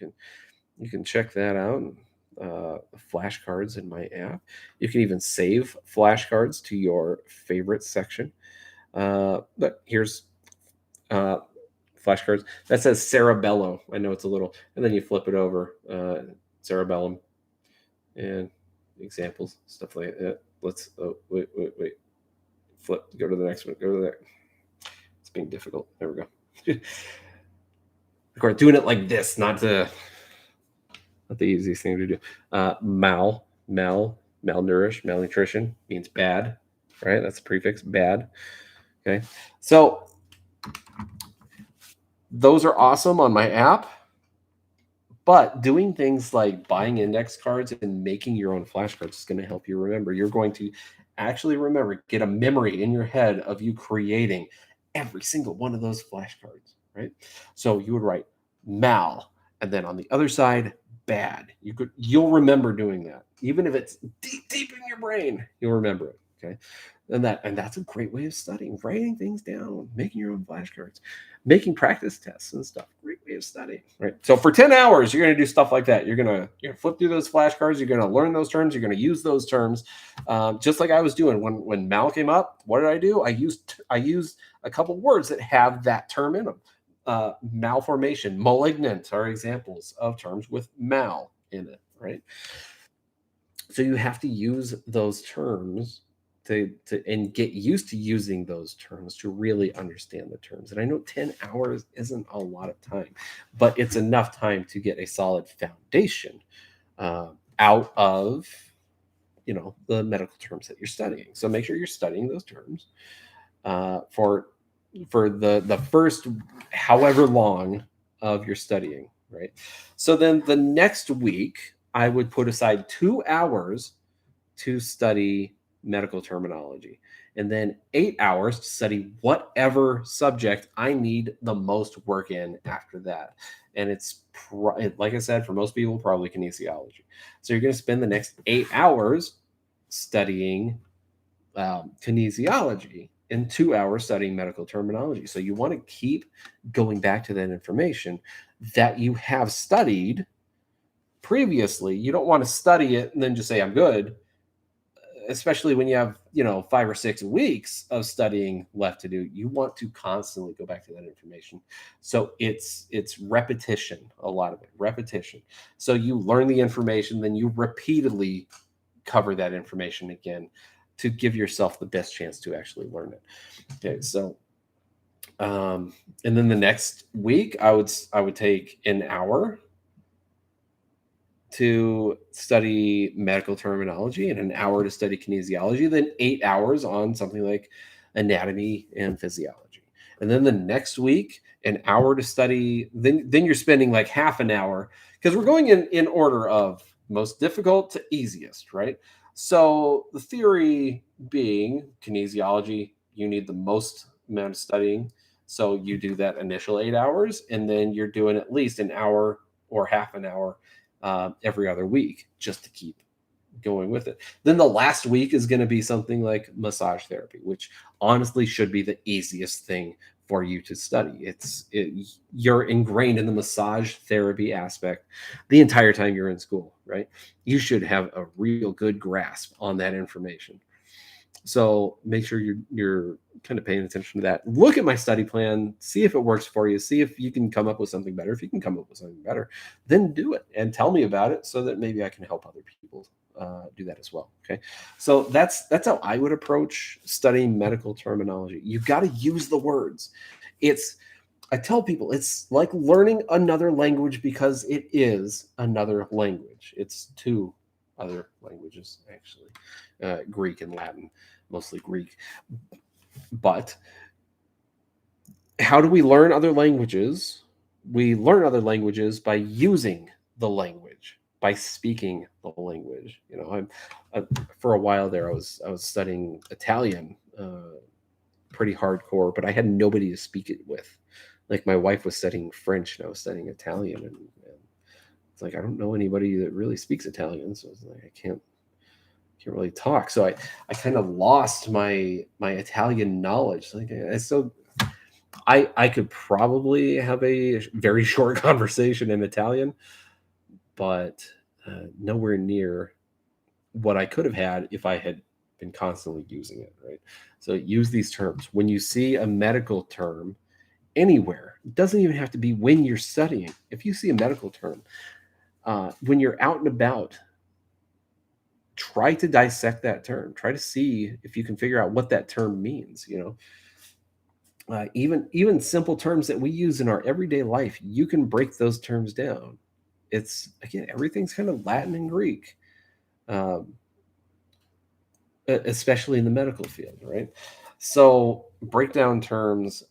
you can check that out. Flashcards in my app. You can even save flashcards to your favorite section. But here's flashcards that says cerebello. I know it's a little, and then you flip it over, cerebellum, and examples, stuff like that. Let's wait. Flip. Go to the next one. Go to that. It's being difficult. There we go. Of course, doing it like this, not the easiest thing to do. Malnourished, malnutrition means bad, right? That's the prefix, bad. Okay. So those are awesome on my app, but doing things like buying index cards and making your own flashcards is going to help you remember. You're going to actually remember, get a memory in your head of you creating every single one of those flashcards, right? So you would write mal, and then on the other side, bad. You'll remember doing that. Even if it's deep in your brain, you'll remember it. Okay. And that's a great way of studying, writing things down, making your own flashcards, making practice tests and stuff. Great way of studying, right? So for 10 hours, you're going to do stuff like that. You're going to flip through those flashcards. You're going to learn those terms. You're going to use those terms, just like I was doing when mal came up. What did I do? I used a couple words that have that term in them. Malformation, malignant are examples of terms with mal in it, right? So you have to use those terms to and get used to using those terms to really understand the terms. And I know 10 hours isn't a lot of time, but it's enough time to get a solid foundation out of the medical terms that you're studying. So make sure you're studying those terms for the first however long of your studying, right? So then the next week, I would put aside 2 hours to study medical terminology. and then 8 hours to study whatever subject I need the most work in after that. And it's like I said, for most people, probably kinesiology. So you're going to spend the next 8 hours studying kinesiology and 2 hours studying medical terminology. So you want to keep going back to that information that you have studied previously. You don't want to study it and then just say, I'm good, especially when you have, 5 or 6 weeks of studying left to do. You want to constantly go back to that information. So it's repetition, a lot of it, repetition. So you learn the information, then you repeatedly cover that information again to give yourself the best chance to actually learn it. Okay, so and then the next week I would take an hour to study medical terminology and an hour to study kinesiology, then 8 hours on something like anatomy and physiology. And then the next week, an hour to study, then you're spending like half an hour, because we're going in order of most difficult to easiest, right? So the theory being kinesiology, you need the most amount of studying. So you do that initial 8 hours, and then you're doing at least an hour or half an hour every other week just to keep going with it. Then the last week is going to be something like massage therapy, which honestly should be the easiest thing for you to study. You're ingrained in the massage therapy aspect the entire time you're in school, right? You should have a real good grasp on that information. So make sure you're kind of paying attention to that. Look at my study plan, see if it works for you, see if you can come up with something better. If you can come up with something better, then do it and tell me about it so that maybe I can help other people do that as well. Okay, so that's how I would approach studying medical terminology. You've got to use the words. I tell people it's like learning another language because it is another language. It's two other languages, actually, Greek and Latin, mostly Greek. But how do we learn other languages? We learn other languages by using the language, by speaking the language. For a while there, I was studying Italian, pretty hardcore, but I had nobody to speak it with. Like my wife was studying French, and I was studying Italian, and it's like I don't know anybody that really speaks Italian, so it's like I can't really talk. So I kind of lost my Italian knowledge. Like I could probably have a very short conversation in Italian, but nowhere near what I could have had if I had been constantly using it, right? So use these terms. When you see a medical term anywhere, it doesn't even have to be when you're studying. If you see a medical term, when you're out and about, try to dissect that term. Try to see if you can figure out what that term means. Even simple terms that we use in our everyday life, you can break those terms down. It's again, everything's kind of Latin and Greek, especially in the medical field, right? So break down terms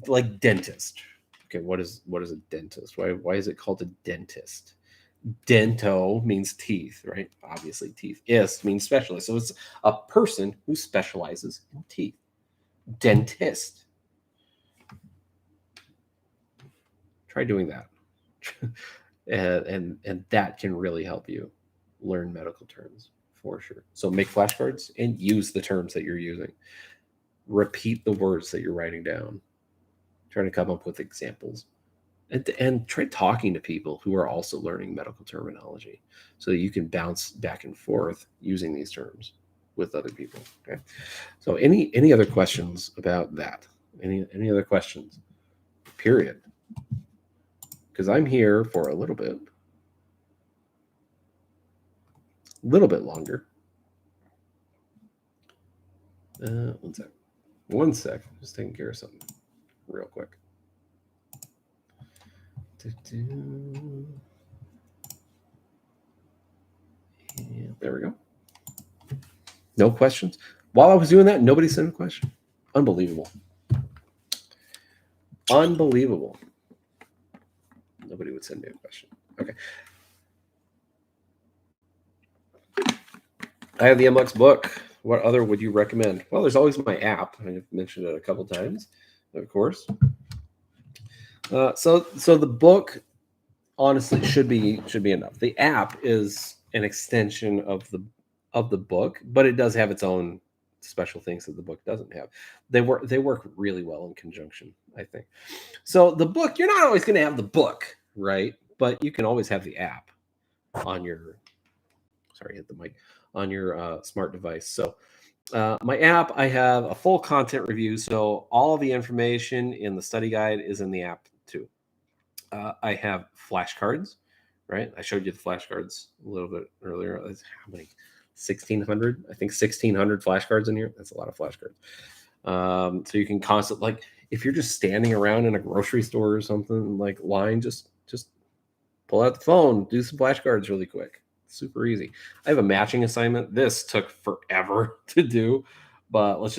like dentist. Okay, what is a dentist? Why is it called a dentist? Dento means teeth, right? Obviously, teeth. Ist means specialist. So it's a person who specializes in teeth. Dentist. Try doing that. and that can really help you learn medical terms for sure. So make flashcards and use the terms that you're using. Repeat the words that you're writing down. Try to come up with examples. And try talking to people who are also learning medical terminology so that you can bounce back and forth using these terms with other people. Okay. So any other questions about that? Any other questions? Period. Because I'm here for a little bit longer. One sec. Just taking care of something real quick. Yeah, there we go. No questions. While I was doing that, nobody sent a question. Unbelievable. Unbelievable. Nobody would send me a question. Okay. I have the MBLEx book, What other would you recommend? Well, there's always my app. I've mentioned it a couple times, of course. So the book honestly should be enough. The app is an extension of the book, but it does have its own special things that the book doesn't have. They work really well in conjunction, I think. So the book, you're not always going to have the book, right? But you can always have the app on your hit the mic, on your smart device. So my app, I have a full content review, so all the information in the study guide is in the app too. I have flashcards, right? I showed you the flashcards a little bit earlier. How many? 1,600? I think 1,600 flashcards in here. That's a lot of flashcards. So you can constantly, like, if you're just standing around in a grocery store or something, like line, just pull out the phone, do some flashcards really quick. Super easy. I have a matching assignment. This took forever to do, but let's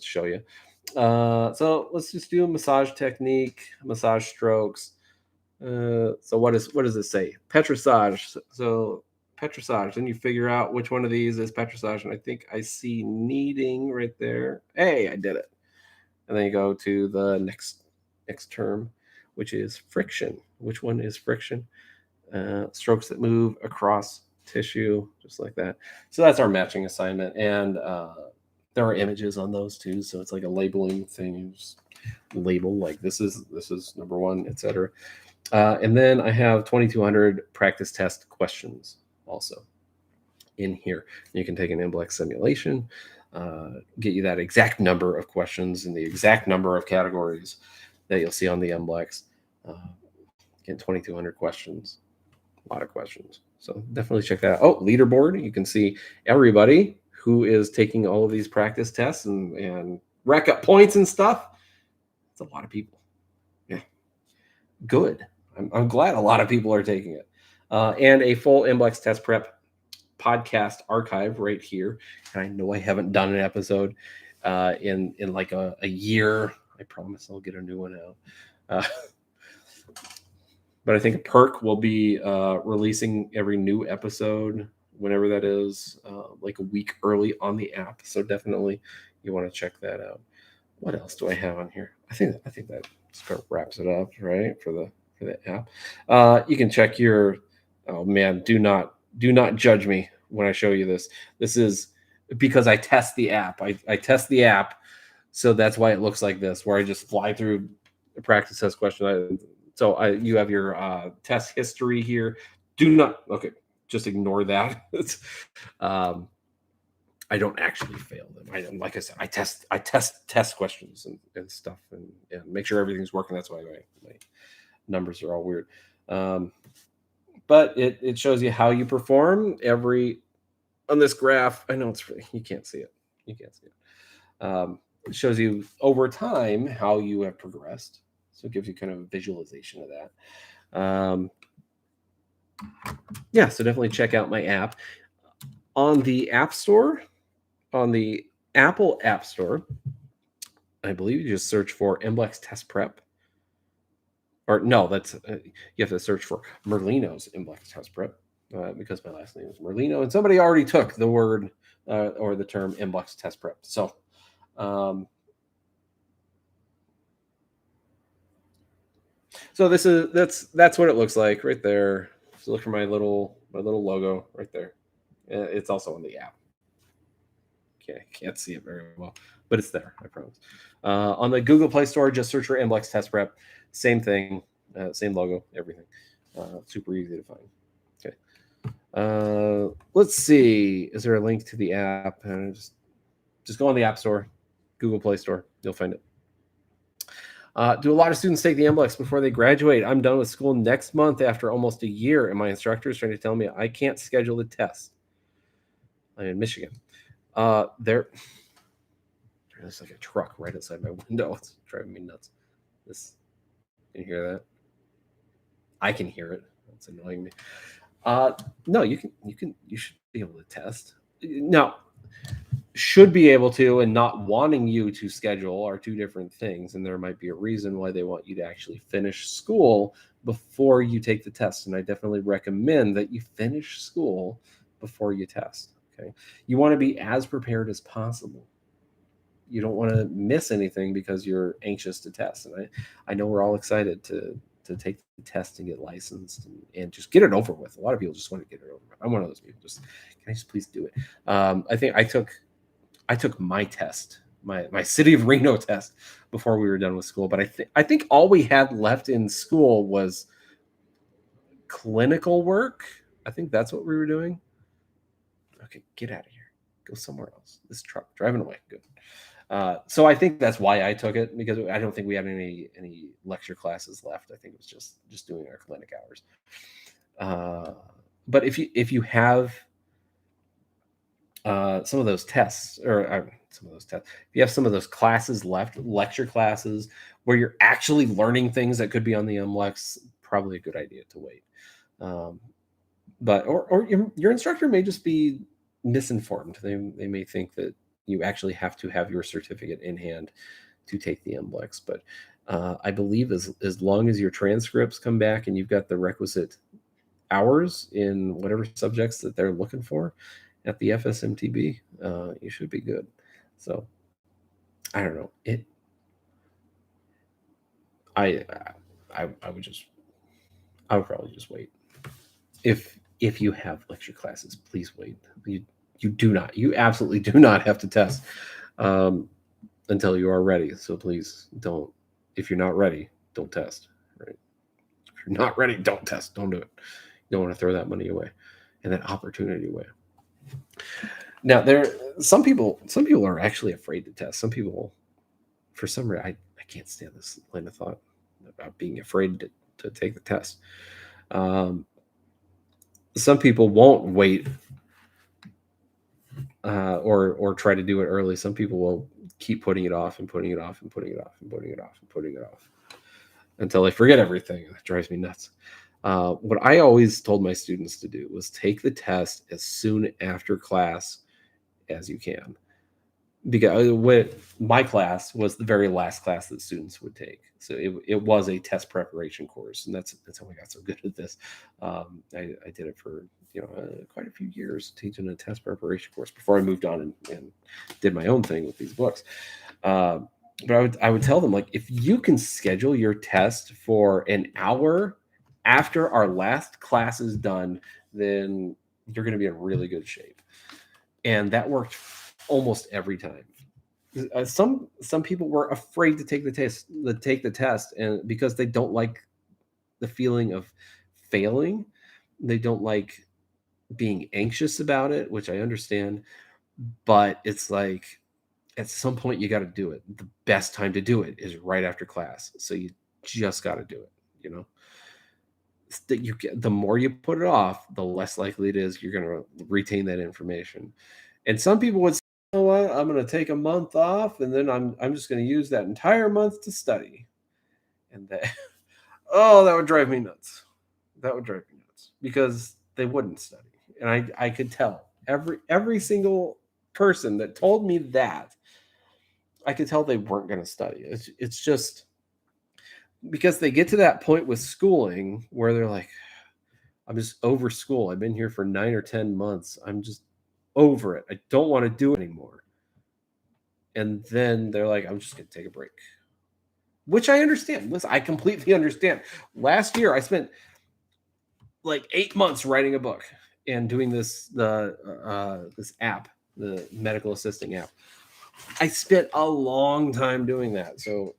show you. So let's just do a massage technique, massage strokes. So what does it say? Petrissage. So petrissage. Then you figure out which one of these is petrissage, and I think I see kneading right there. Hey, I did it. And then you go to the next term, which is friction. Which one is friction? Strokes that move across tissue, just like that. So that's our matching assignment, and there are images on those too. So it's like a labeling thing. You just label like this is number one, etc. And then I have 2,200 practice test questions also in here. You can take an MBLEx simulation, get you that exact number of questions and the exact number of categories that you'll see on the MBLEx. Get 2,200 questions, a lot of questions. So definitely check that out. Oh, leaderboard. You can see everybody who is taking all of these practice tests and rack up points and stuff. It's a lot of people. Yeah. Good. I'm glad a lot of people are taking it. And a full MBLEx test prep podcast archive right here. And I know I haven't done an episode in like a year. I promise I'll get a new one out. But I think Perk will be releasing every new episode, whenever that is, like a week early on the app. So definitely you want to check that out. What else do I have on here? I think that sort of wraps it up, right, for the app. You can check your. Oh man, do not judge me when I show you this. This is because I test the app. I test the app, so that's why it looks like this, where I just fly through a practice test question. You have your test history here. Just ignore that. I don't actually fail them. Like I said, I test questions and stuff and make sure everything's working. That's why my numbers are all weird. But it shows you how you perform on this graph. I know you can't see it. It shows you over time how you have progressed. So it gives you kind of a visualization of that. Yeah, so definitely check out my app. On the App Store, on the Apple App Store, I believe you just search for MBLEx Test Prep. Or no, that's you have to search for Merlino's MBLEx Test Prep because my last name is Merlino, and somebody already took the word or the term MBLEx Test Prep. So that's what it looks like right there. So look for my little logo right there. It's also on the app. Can't see it very well, but it's there, I promise. On the Google Play Store, just search for MBLEx Test Prep. Same thing, same logo, everything. Super easy to find. Okay. Let's see. Is there a link to the app? Just go on the App Store, Google Play Store. You'll find it. Do a lot of students take the MBLEx before they graduate? I'm done with school next month after almost a year, and my instructor is trying to tell me I can't schedule the test. I'm in Michigan. There's like a truck right outside my window. It's driving me nuts. Can you hear that? I can hear it. That's annoying me. No, you should be able to test. No, should be able to and not wanting you to schedule are two different things, and there might be a reason why they want you to actually finish school before you take the test. And I definitely recommend that you finish school before you test. Okay. You want to be as prepared as possible. You don't want to miss anything because you're anxious to test. And I know we're all excited to take the test and get licensed and just get it over with. A lot of people just want to get it over with. I'm one of those people. Just can I just please do it? I think I took my test, my City of Reno test before we were done with school. But I think all we had left in school was clinical work. I think that's what we were doing. Okay, get out of here. Go somewhere else. This truck driving away. Good. So I think that's why I took it, because I don't think we had any lecture classes left. I think it was just doing our clinic hours. But if you have some of those tests, or some of those tests, if you have some of those classes left, lecture classes where you're actually learning things that could be on the MBLEx, probably a good idea to wait. But or your instructor may just be misinformed. They may think that you actually have to have your certificate in hand to take the MBLEx. But I believe as long as your transcripts come back and you've got the requisite hours in whatever subjects that they're looking for at the FSMTB, you should be good. So I don't know. I would probably just wait. If you have lecture classes, please wait. You absolutely do not have to test until you are ready. So please don't. If you're not ready, don't test. Right? If you're not ready, don't test. Don't do it. You don't want to throw that money away and that opportunity away. Now, some people are actually afraid to test. Some people, for some reason, I can't stand this line of thought about being afraid to take the test. Some people won't wait or try to do it early. Some people will keep putting it off and putting it off and putting it off and putting it off and putting it off until they forget everything. It drives me nuts. What I always told my students to do was take the test as soon after class as you can. Because my class was the very last class that students would take. So it was a test preparation course. And that's how I got so good at this. I did it for quite a few years, teaching a test preparation course before I moved on and did my own thing with these books. But I would tell them, like, if you can schedule your test for an hour after our last class is done, then you're going to be in really good shape. And that worked almost every time. Some people were afraid to take the test, and because they don't like the feeling of failing, they don't like being anxious about it, which I understand. But it's like, at some point you got to do it. The best time to do it is right after class. So you just got to do it. The more you put it off, the less likely it is you're going to retain that information. And some people would say, you know what, I'm going to take a month off, and then I'm just going to use that entire month to study. And that, that would drive me nuts. That would drive me nuts, because they wouldn't study. And I could tell every single person that told me that, I could tell they weren't going to study. It's just because they get to that point with schooling where they're like, I'm just over school. I've been here for 9 or 10 months. I'm just over it. I don't want to do it anymore. And then they're like, I'm just going to take a break, which I understand. Listen, I completely understand. Last year, I spent like 8 months writing a book and doing this app, the medical assisting app. I spent a long time doing that. So,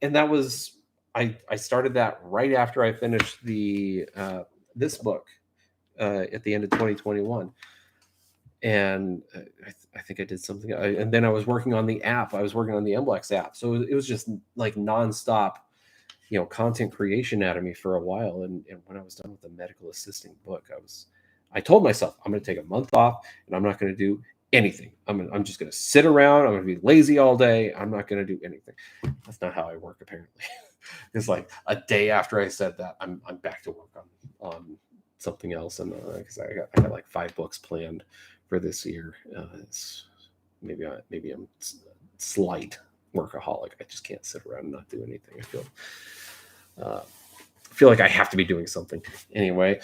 and that was, I started that right after I finished this book at the end of 2021. And I think I did something. And then I was working on the app. I was working on the MBLEx app. So it was just like nonstop, content creation out of me for a while. And when I was done with the medical assisting book, I told myself, I'm going to take a month off and I'm not going to do anything. I'm just going to sit around. I'm going to be lazy all day. I'm not going to do anything. That's not how I work, apparently. It's like a day after I said that, I'm back to work on something else. And because I got like 5 books planned for this year. Maybe I'm slight workaholic. I just can't sit around and not do anything. I feel like I have to be doing something anyway.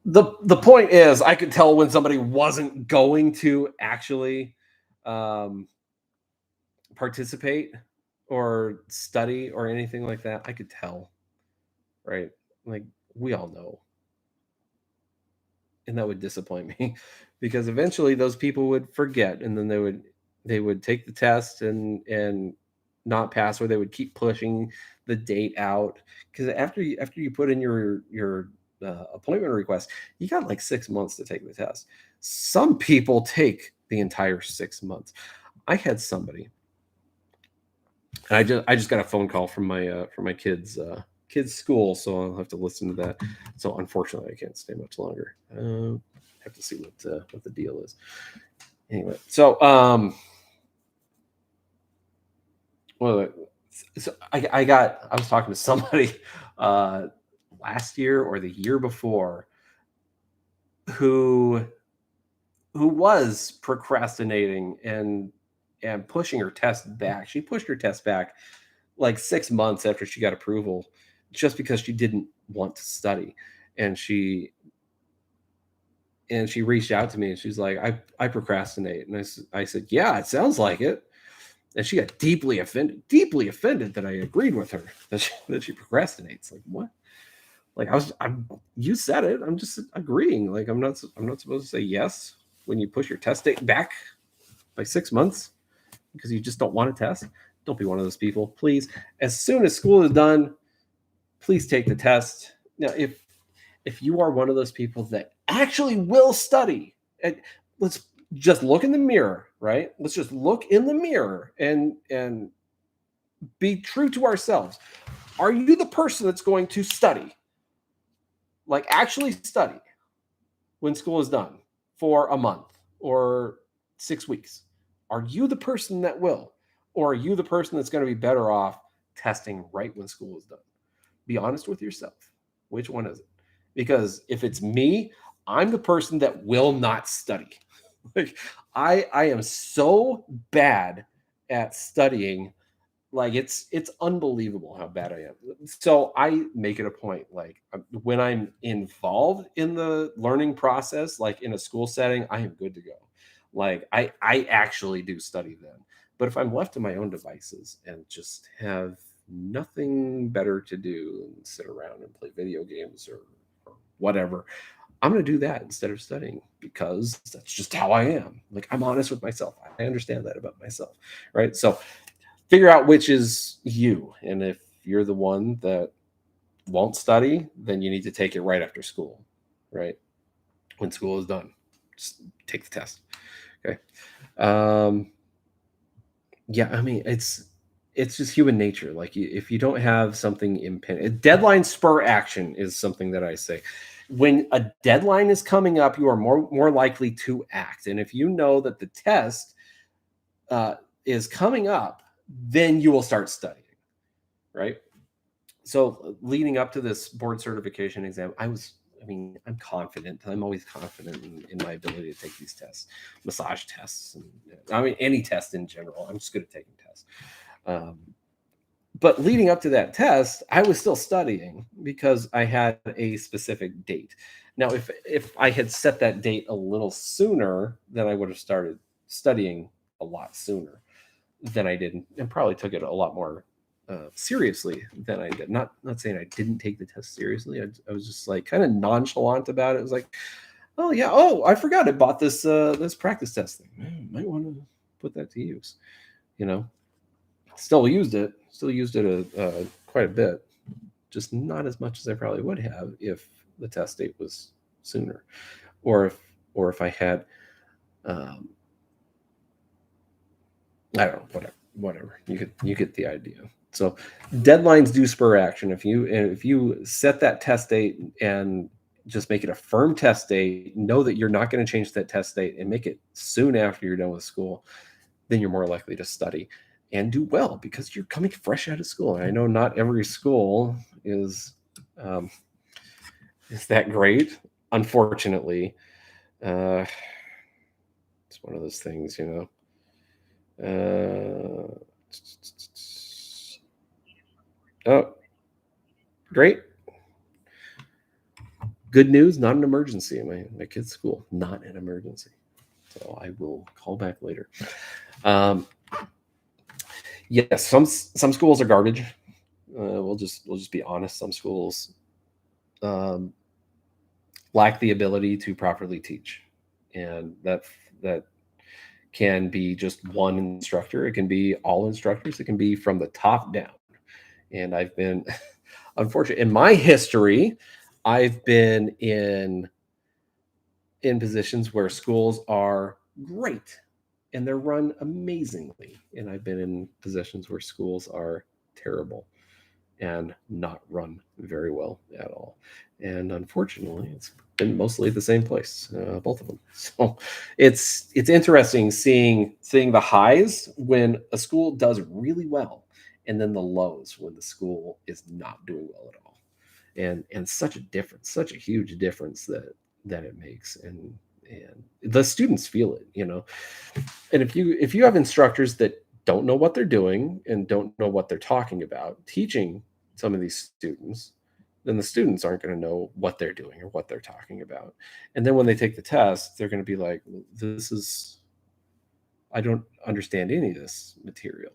The point is, I could tell when somebody wasn't going to actually um, participate or study or anything like that. I could tell, right? Like we all know, and that would disappoint me because eventually those people would forget, and then they would take the test and not pass, or they would keep pushing the date out because after you put in your appointment request, you got like 6 months to take the test. Some people take the entire 6 months. I had somebody, and I just got a phone call from my kids school, so I'll have to listen to that. So unfortunately, I can't stay much longer. Have to see what the deal is. Anyway, so well, so I was talking to somebody uh, last year or the year before who who was procrastinating and pushing her test back. She pushed her test back like 6 months after she got approval, just because she didn't want to study, and she reached out to me and she's like, I procrastinate, and I said, yeah, it sounds like it. And she got deeply offended that I agreed with her that she procrastinates. Like what? Like I'm you said it. I'm just agreeing. Like I'm not supposed to say yes when you push your test date back by 6 months because you just don't want to test. Don't be one of those people, please. As soon as school is done, please take the test. Now, if you are one of those people that actually will study, and let's just look in the mirror, right? Let's just look in the mirror and be true to ourselves. Are you the person that's going to study, like actually study, when school is done for a month or 6 weeks? Are you the person that will, or are you the person that's going to be better off testing right when school is done? Be honest with yourself. Which one is it? Because if it's me, I'm the person that will not study. Like I am so bad at studying, like it's unbelievable how bad I am. So I make it a point, like when I'm involved in the learning process, like in a school setting, I am good to go. Like I actually do study then. But if I'm left to my own devices and just have nothing better to do and sit around and play video games or whatever, I'm going to do that instead of studying because that's just how I am. Like I'm honest with myself. I understand that about myself, right? So figure out which is you. And if you're the one that won't study, then you need to take it right after school, right? When school is done, just take the test. Okay. Um, yeah, I mean, it's just human nature. Like if you don't have something impending, deadline spur action is something that I say. When a deadline is coming up, you are more likely to act. And if you know that the test uh, is coming up, then you will start studying, right? So leading up to this board certification exam, I mean, I'm confident. I'm always confident in my ability to take these tests, massage tests, and I mean, any test in general. I'm just good at taking tests. Um, but leading up to that test, I was still studying because I had a specific date. Now, if I had set that date a little sooner, then I would have started studying a lot sooner than I did, and probably took it a lot more seriously than I did. Not saying I didn't take the test seriously. I was just like kind of nonchalant about it. It was like, oh yeah, oh I forgot I bought this practice test thing. Might want to put that to use. You know, still used it quite a bit, just not as much as I probably would have if the test date was sooner, or if I had um, I don't know, whatever. You get the idea. So deadlines do spur action. If you set that test date and just make it a firm test date, know that you're not going to change that test date and make it soon after you're done with school, then you're more likely to study and do well because you're coming fresh out of school. And I know not every school um, is that great, unfortunately. Uh, it's one of those things, you know. Uh, oh, great. Good news, not an emergency in my kid's school, not an emergency. So I will call back later. Yes, some schools are garbage. We'll just be honest. Some schools um, lack the ability to properly teach, and that can be just one instructor. It can be all instructors. It can be from the top down. And I've been, unfortunate in my history, I've been in positions where schools are great and they're run amazingly, and I've been in positions where schools are terrible and not run very well at all. And unfortunately, it's been mostly the same place, both of them. So it's interesting seeing the highs when a school does really well, and then the lows when the school is not doing well at all. And such a difference, such a huge difference that it makes, and the students feel it, you know. And if you have instructors that don't know what they're doing and don't know what they're talking about teaching some of these students, then the students aren't going to know what they're doing or what they're talking about. And then when they take the test, they're going to be like, this is, I don't understand any of this material.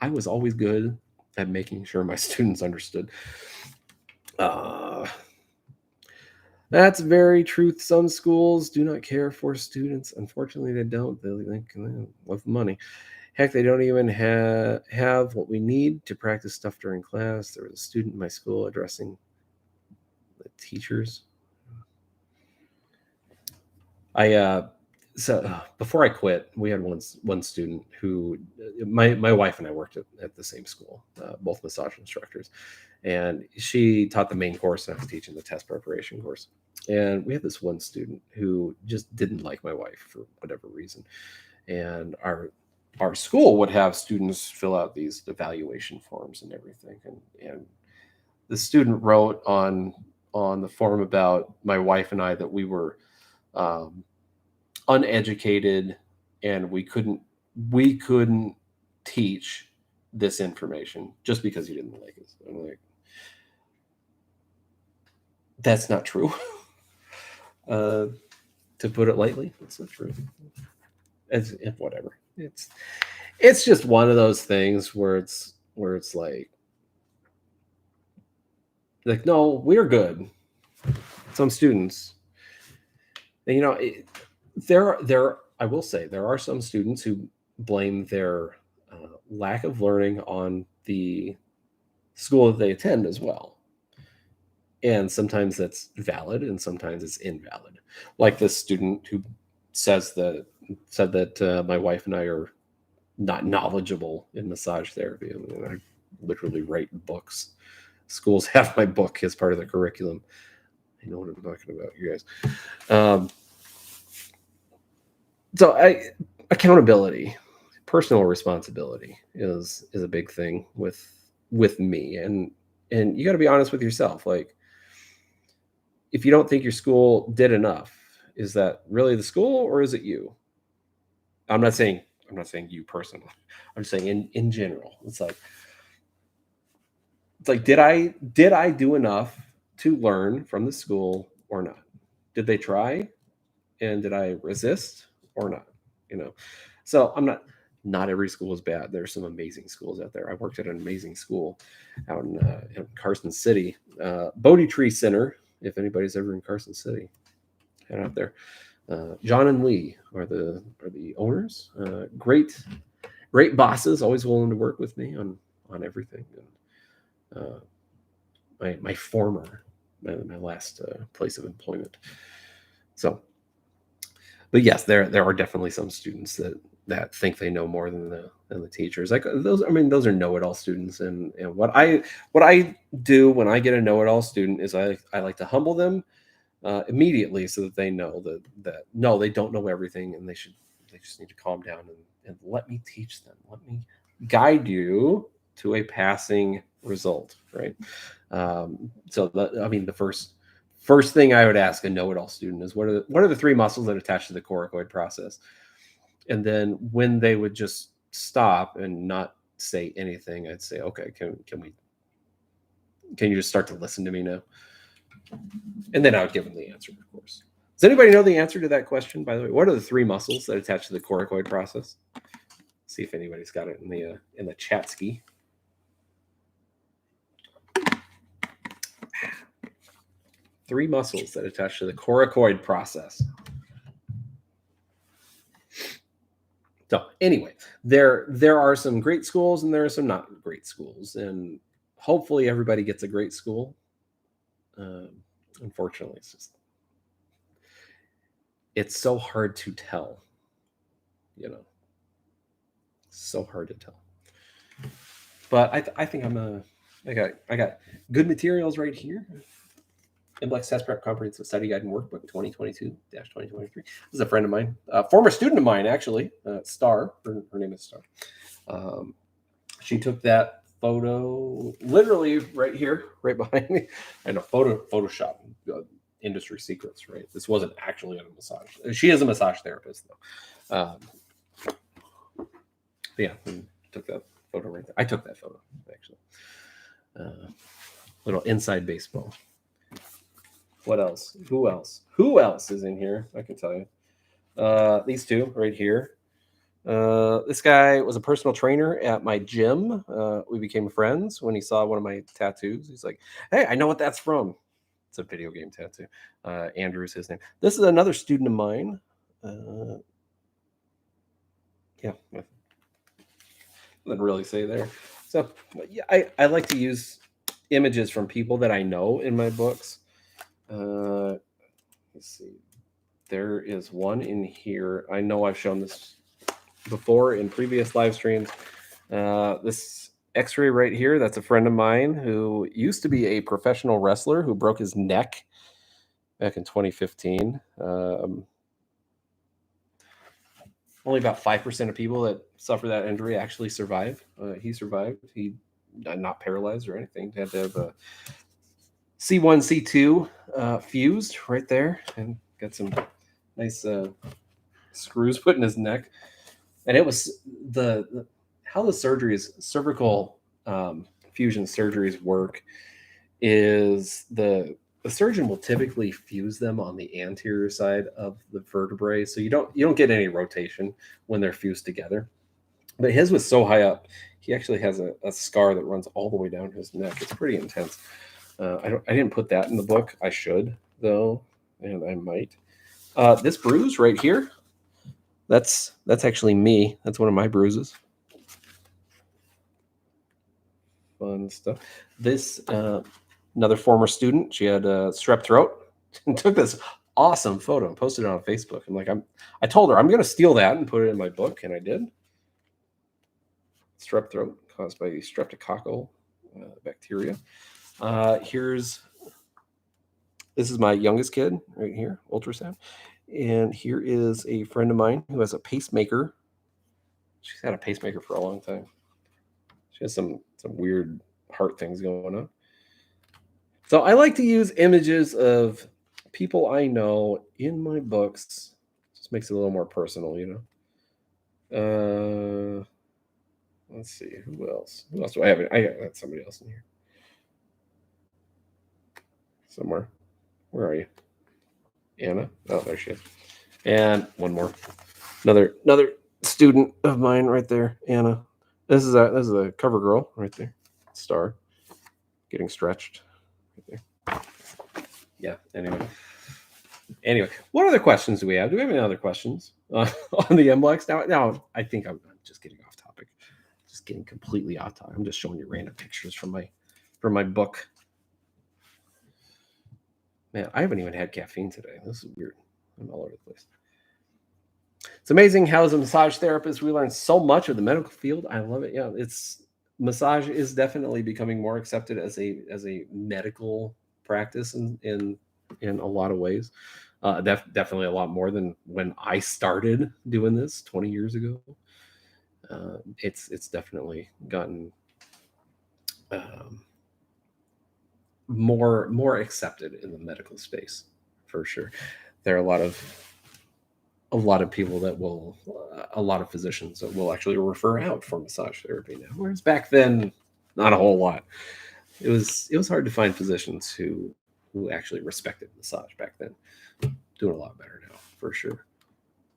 I was always good at making sure my students understood. Uh, that's very truth. Some schools do not care for students. Unfortunately, they don't. They think they love money. Heck, they don't even have what we need to practice stuff during class. There was a student in my school addressing the teachers. Before I quit, we had one student who my wife and I worked at the same school, both massage instructors, and she taught the main course and I was teaching the test preparation course. And we had this one student who just didn't like my wife for whatever reason, and our school would have students fill out these evaluation forms and everything, and the student wrote on the form about my wife and I that we were um, uneducated and we couldn't teach this information just because he didn't like us. I'm like, that's not true. uh, to put it lightly, that's not true. It's whatever. It's just one of those things where it's like no, we're good. Some students, and, there I will say there are some students who blame their lack of learning on the school that they attend as well, and sometimes that's valid and sometimes it's invalid. Like this student who said that my wife and I are not knowledgeable in massage therapy. I mean, I literally write books. Schools have my book as part of the curriculum. I know what I'm talking about, you guys. Um, Accountability, personal responsibility is a big thing with me, and you got to be honest with yourself. Like, if you don't think your school did enough, is that really the school or is it you? I'm not saying you personally. I'm saying in general. It's like did I do enough to learn from the school or not? Did they try, and did I resist or not? You know. So not every school is bad. There's some amazing schools out there. I worked at an amazing school out in Carson City, Bodie Tree Center. If anybody's ever in Carson City, head out there. John and Lee are the owners. Great bosses, always willing to work with me on everything. And, my former my last place of employment. So, but yes, there are definitely some students that think they know more than the teachers. Like those, I mean, those are know-it-all students. And what I do when I get a know-it-all student is I like to humble them immediately so that they know that no, they don't know everything, and they just need to calm down and let me teach them. Let me guide you to a passing result, right? I mean, the first thing I would ask a know-it-all student is what are the three muscles that attach to the coracoid process? And then when they would just stop and not say anything, I'd say, okay, can you just start to listen to me now? And then I would give them the answer, of course. Does anybody know the answer to that question, by the way? What are the 3 muscles that attach to the coracoid process? See if anybody's got it in the chat ski. Three muscles that attach to the coracoid process. So anyway, there are some great schools and there are some not great schools, and hopefully everybody gets a great school. Unfortunately, it's so hard to tell, so hard to tell. But I think I got good materials right here. MBLEx Test Prep Comprehensive Study Guide and Workbook 2022-2023. This is a friend of mine, a former student of mine, actually, Star. Her name is Star. She took that photo literally right here, right behind me. I know, Photoshop, industry secrets, right? This wasn't actually a massage. She is a massage therapist, though. Yeah, took that photo right there. I took that photo, actually. Little inside baseball. What else? Who else is in here? I can tell you. These two right here. This guy was a personal trainer at my gym. We became friends when he saw one of my tattoos. He's like, "Hey, I know what that's from." It's a video game tattoo. Andrew's his name. This is another student of mine. Yeah, nothing really say there. So yeah, I like to use images from people that I know in my books. Let's see. There is one in here. I know I've shown this before in previous live streams. This x-ray right here, that's a friend of mine who used to be a professional wrestler who broke his neck back in 2015. Only about 5% of people that suffer that injury actually survive. He survived. He not paralyzed or anything. He had to have a C1, C2 fused right there, and got some nice screws put in his neck. And it was how the surgeries, cervical fusion surgeries work is the surgeon will typically fuse them on the anterior side of the vertebrae, so you don't get any rotation when they're fused together. But his was so high up, he actually has a scar that runs all the way down his neck. It's pretty intense. I didn't put that in the book. I should, though, and I might. This bruise right here, that's actually me. That's one of my bruises. Fun stuff. This another former student. She had strep throat and took this awesome photo and posted it on Facebook. I'm like, I told her I'm going to steal that and put it in my book, and I did. Strep throat caused by streptococcal bacteria. This is my youngest kid right here, ultrasound. And here is a friend of mine who has a pacemaker. She's had a pacemaker for a long time. She has some weird heart things going on. So I like to use images of people I know in my books. Just makes it a little more personal, Let's see. Who else? Who else do I have? I got somebody else in here. Somewhere. Where are you? Anna? Oh, there she is. And one more. Another student of mine right there, Anna. This is a cover girl right there. Star. Getting stretched right there. Yeah, anyway, what other questions do we have? Do we have any other questions on the MBLEx? Now, I think I'm just getting off topic. Just getting completely off topic. I'm just showing you random pictures from my book. Man, I haven't even had caffeine today. This is weird. I'm all over the place. It's amazing how, as a massage therapist, we learn so much of the medical field. I love it. Yeah, massage is definitely becoming more accepted as a medical practice in a lot of ways. Definitely a lot more than when I started doing this 20 years ago. It's definitely gotten more accepted in the medical space, for sure. There are a lot of people that will, a lot of physicians that will actually refer out for massage therapy now, whereas back then, not a whole lot. It was hard to find physicians who who actually respected massage back then. Doing a lot better now, for sure.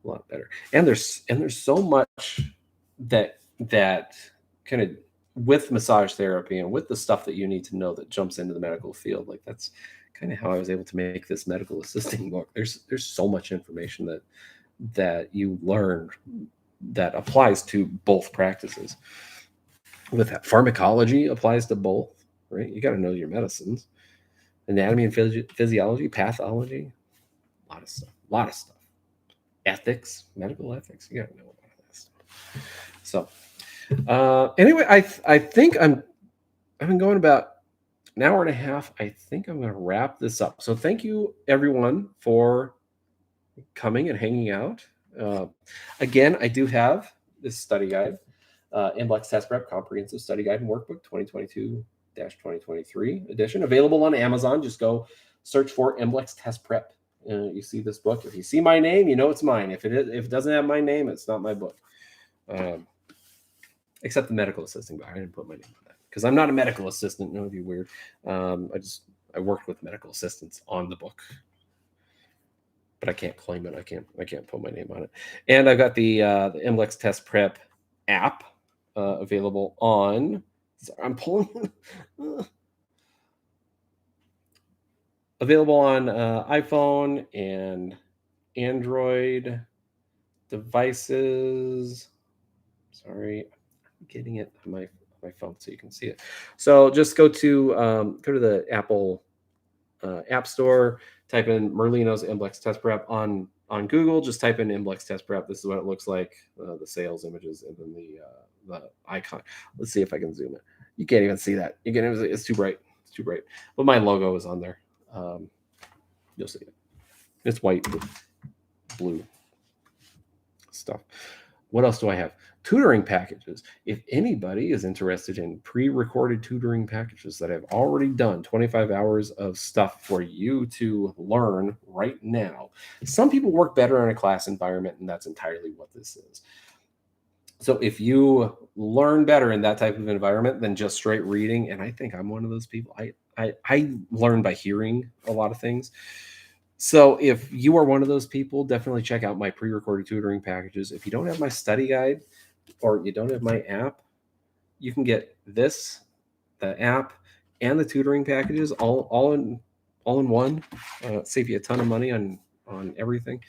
A lot better. And there's so much that kind of, with massage therapy and with the stuff that you need to know, that jumps into the medical field. Like, that's kind of how I was able to make this medical assisting book. There's so much information that you learn that applies to both practices. With that, pharmacology applies to both, right? You got to know your medicines, anatomy and physiology, pathology, a lot of stuff. Ethics, medical ethics, you got to know about that stuff. So anyway, I think I've been going about an hour and a half. I think I'm going to wrap this up. So thank you, everyone, for coming and hanging out. Again, I do have this study guide, MBLEx Test Prep Comprehensive Study Guide and Workbook 2022-2023 edition, available on Amazon. Just go search for MBLEx Test Prep. You see this book. If you see my name, you know it's mine. If it doesn't have my name, it's not my book. Except the medical assisting, but I didn't put my name on that because I'm not a medical assistant. None of you weird. I worked with medical assistants on the book, but I can't claim it. I can't put my name on it. And I've got the MBLEx Test Prep app available on. I'm pulling. Available on iPhone and Android devices. Sorry, I'm getting it on my phone so you can see it. So just go to the Apple App Store, type in Merlino's MBLEx Test Prep on Google. Just type in MBLEx Test Prep. This is what it looks like, the sales images, and then the icon. Let's see if I can zoom it. You can't even see that. It's too bright. It's too bright. But my logo is on there. You'll see it. It's white with blue stuff. What else do I have? Tutoring packages. If anybody is interested in pre-recorded tutoring packages that I've already done 25 hours of stuff for you to learn right now. Some people work better in a class environment, and that's entirely what this is. So if you learn better in that type of environment than just straight reading, and I think I'm one of those people, I learn by hearing a lot of things. So if you are one of those people, definitely check out my pre-recorded tutoring packages. If you don't have my study guide or you don't have my app, you can get this, the app, and the tutoring packages all in one. Save you a ton of money on everything.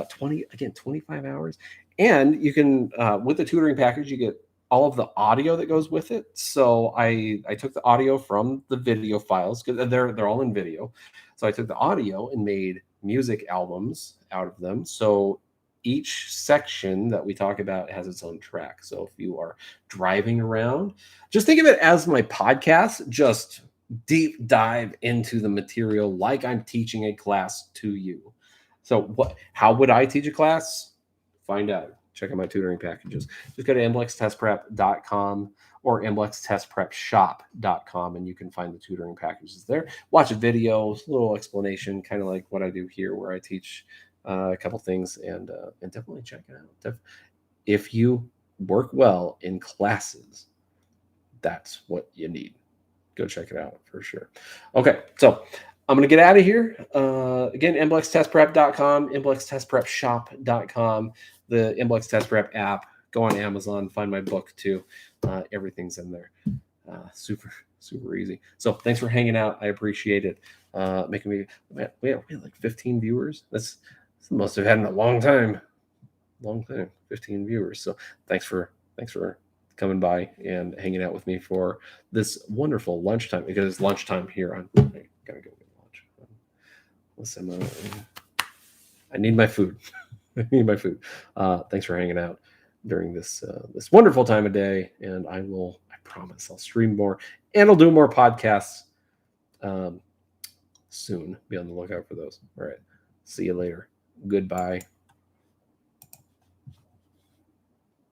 25 hours. And you can, with the tutoring package, you get all of the audio that goes with it. So I took the audio from the video files because they're all in video. So I took the audio and made music albums out of them. So each section that we talk about has its own track. So if you are driving around, just think of it as my podcast, just deep dive into the material like I'm teaching a class to you. So how would I teach a class? Find out. Check out my tutoring packages. Just go to MBLExTestPrep.com or MBLExTestPrepShop.com, and you can find the tutoring packages there. Watch a video, a little explanation, kind of like what I do here, where I teach a couple things, and definitely check it out. If you work well in classes, that's what you need. Go check it out for sure. Okay, so I'm going to get out of here. Again, MBLExTestPrep.com, MBLExTestPrepShop.com, the MBLEx Test Prep app. Go on Amazon, find my book too. Everything's in there. Super easy. So thanks for hanging out. I appreciate it. Making me, we have like 15 viewers. That's the most I've had in a long time. 15 viewers. So thanks for coming by and hanging out with me for this wonderful lunchtime, because it's lunchtime here. I gotta go get lunch. Listen, I need my food. Thanks for hanging out during this wonderful time of day, and I promise I'll stream more and I'll do more podcasts soon. Be on the lookout for those. All right. See you later. Goodbye.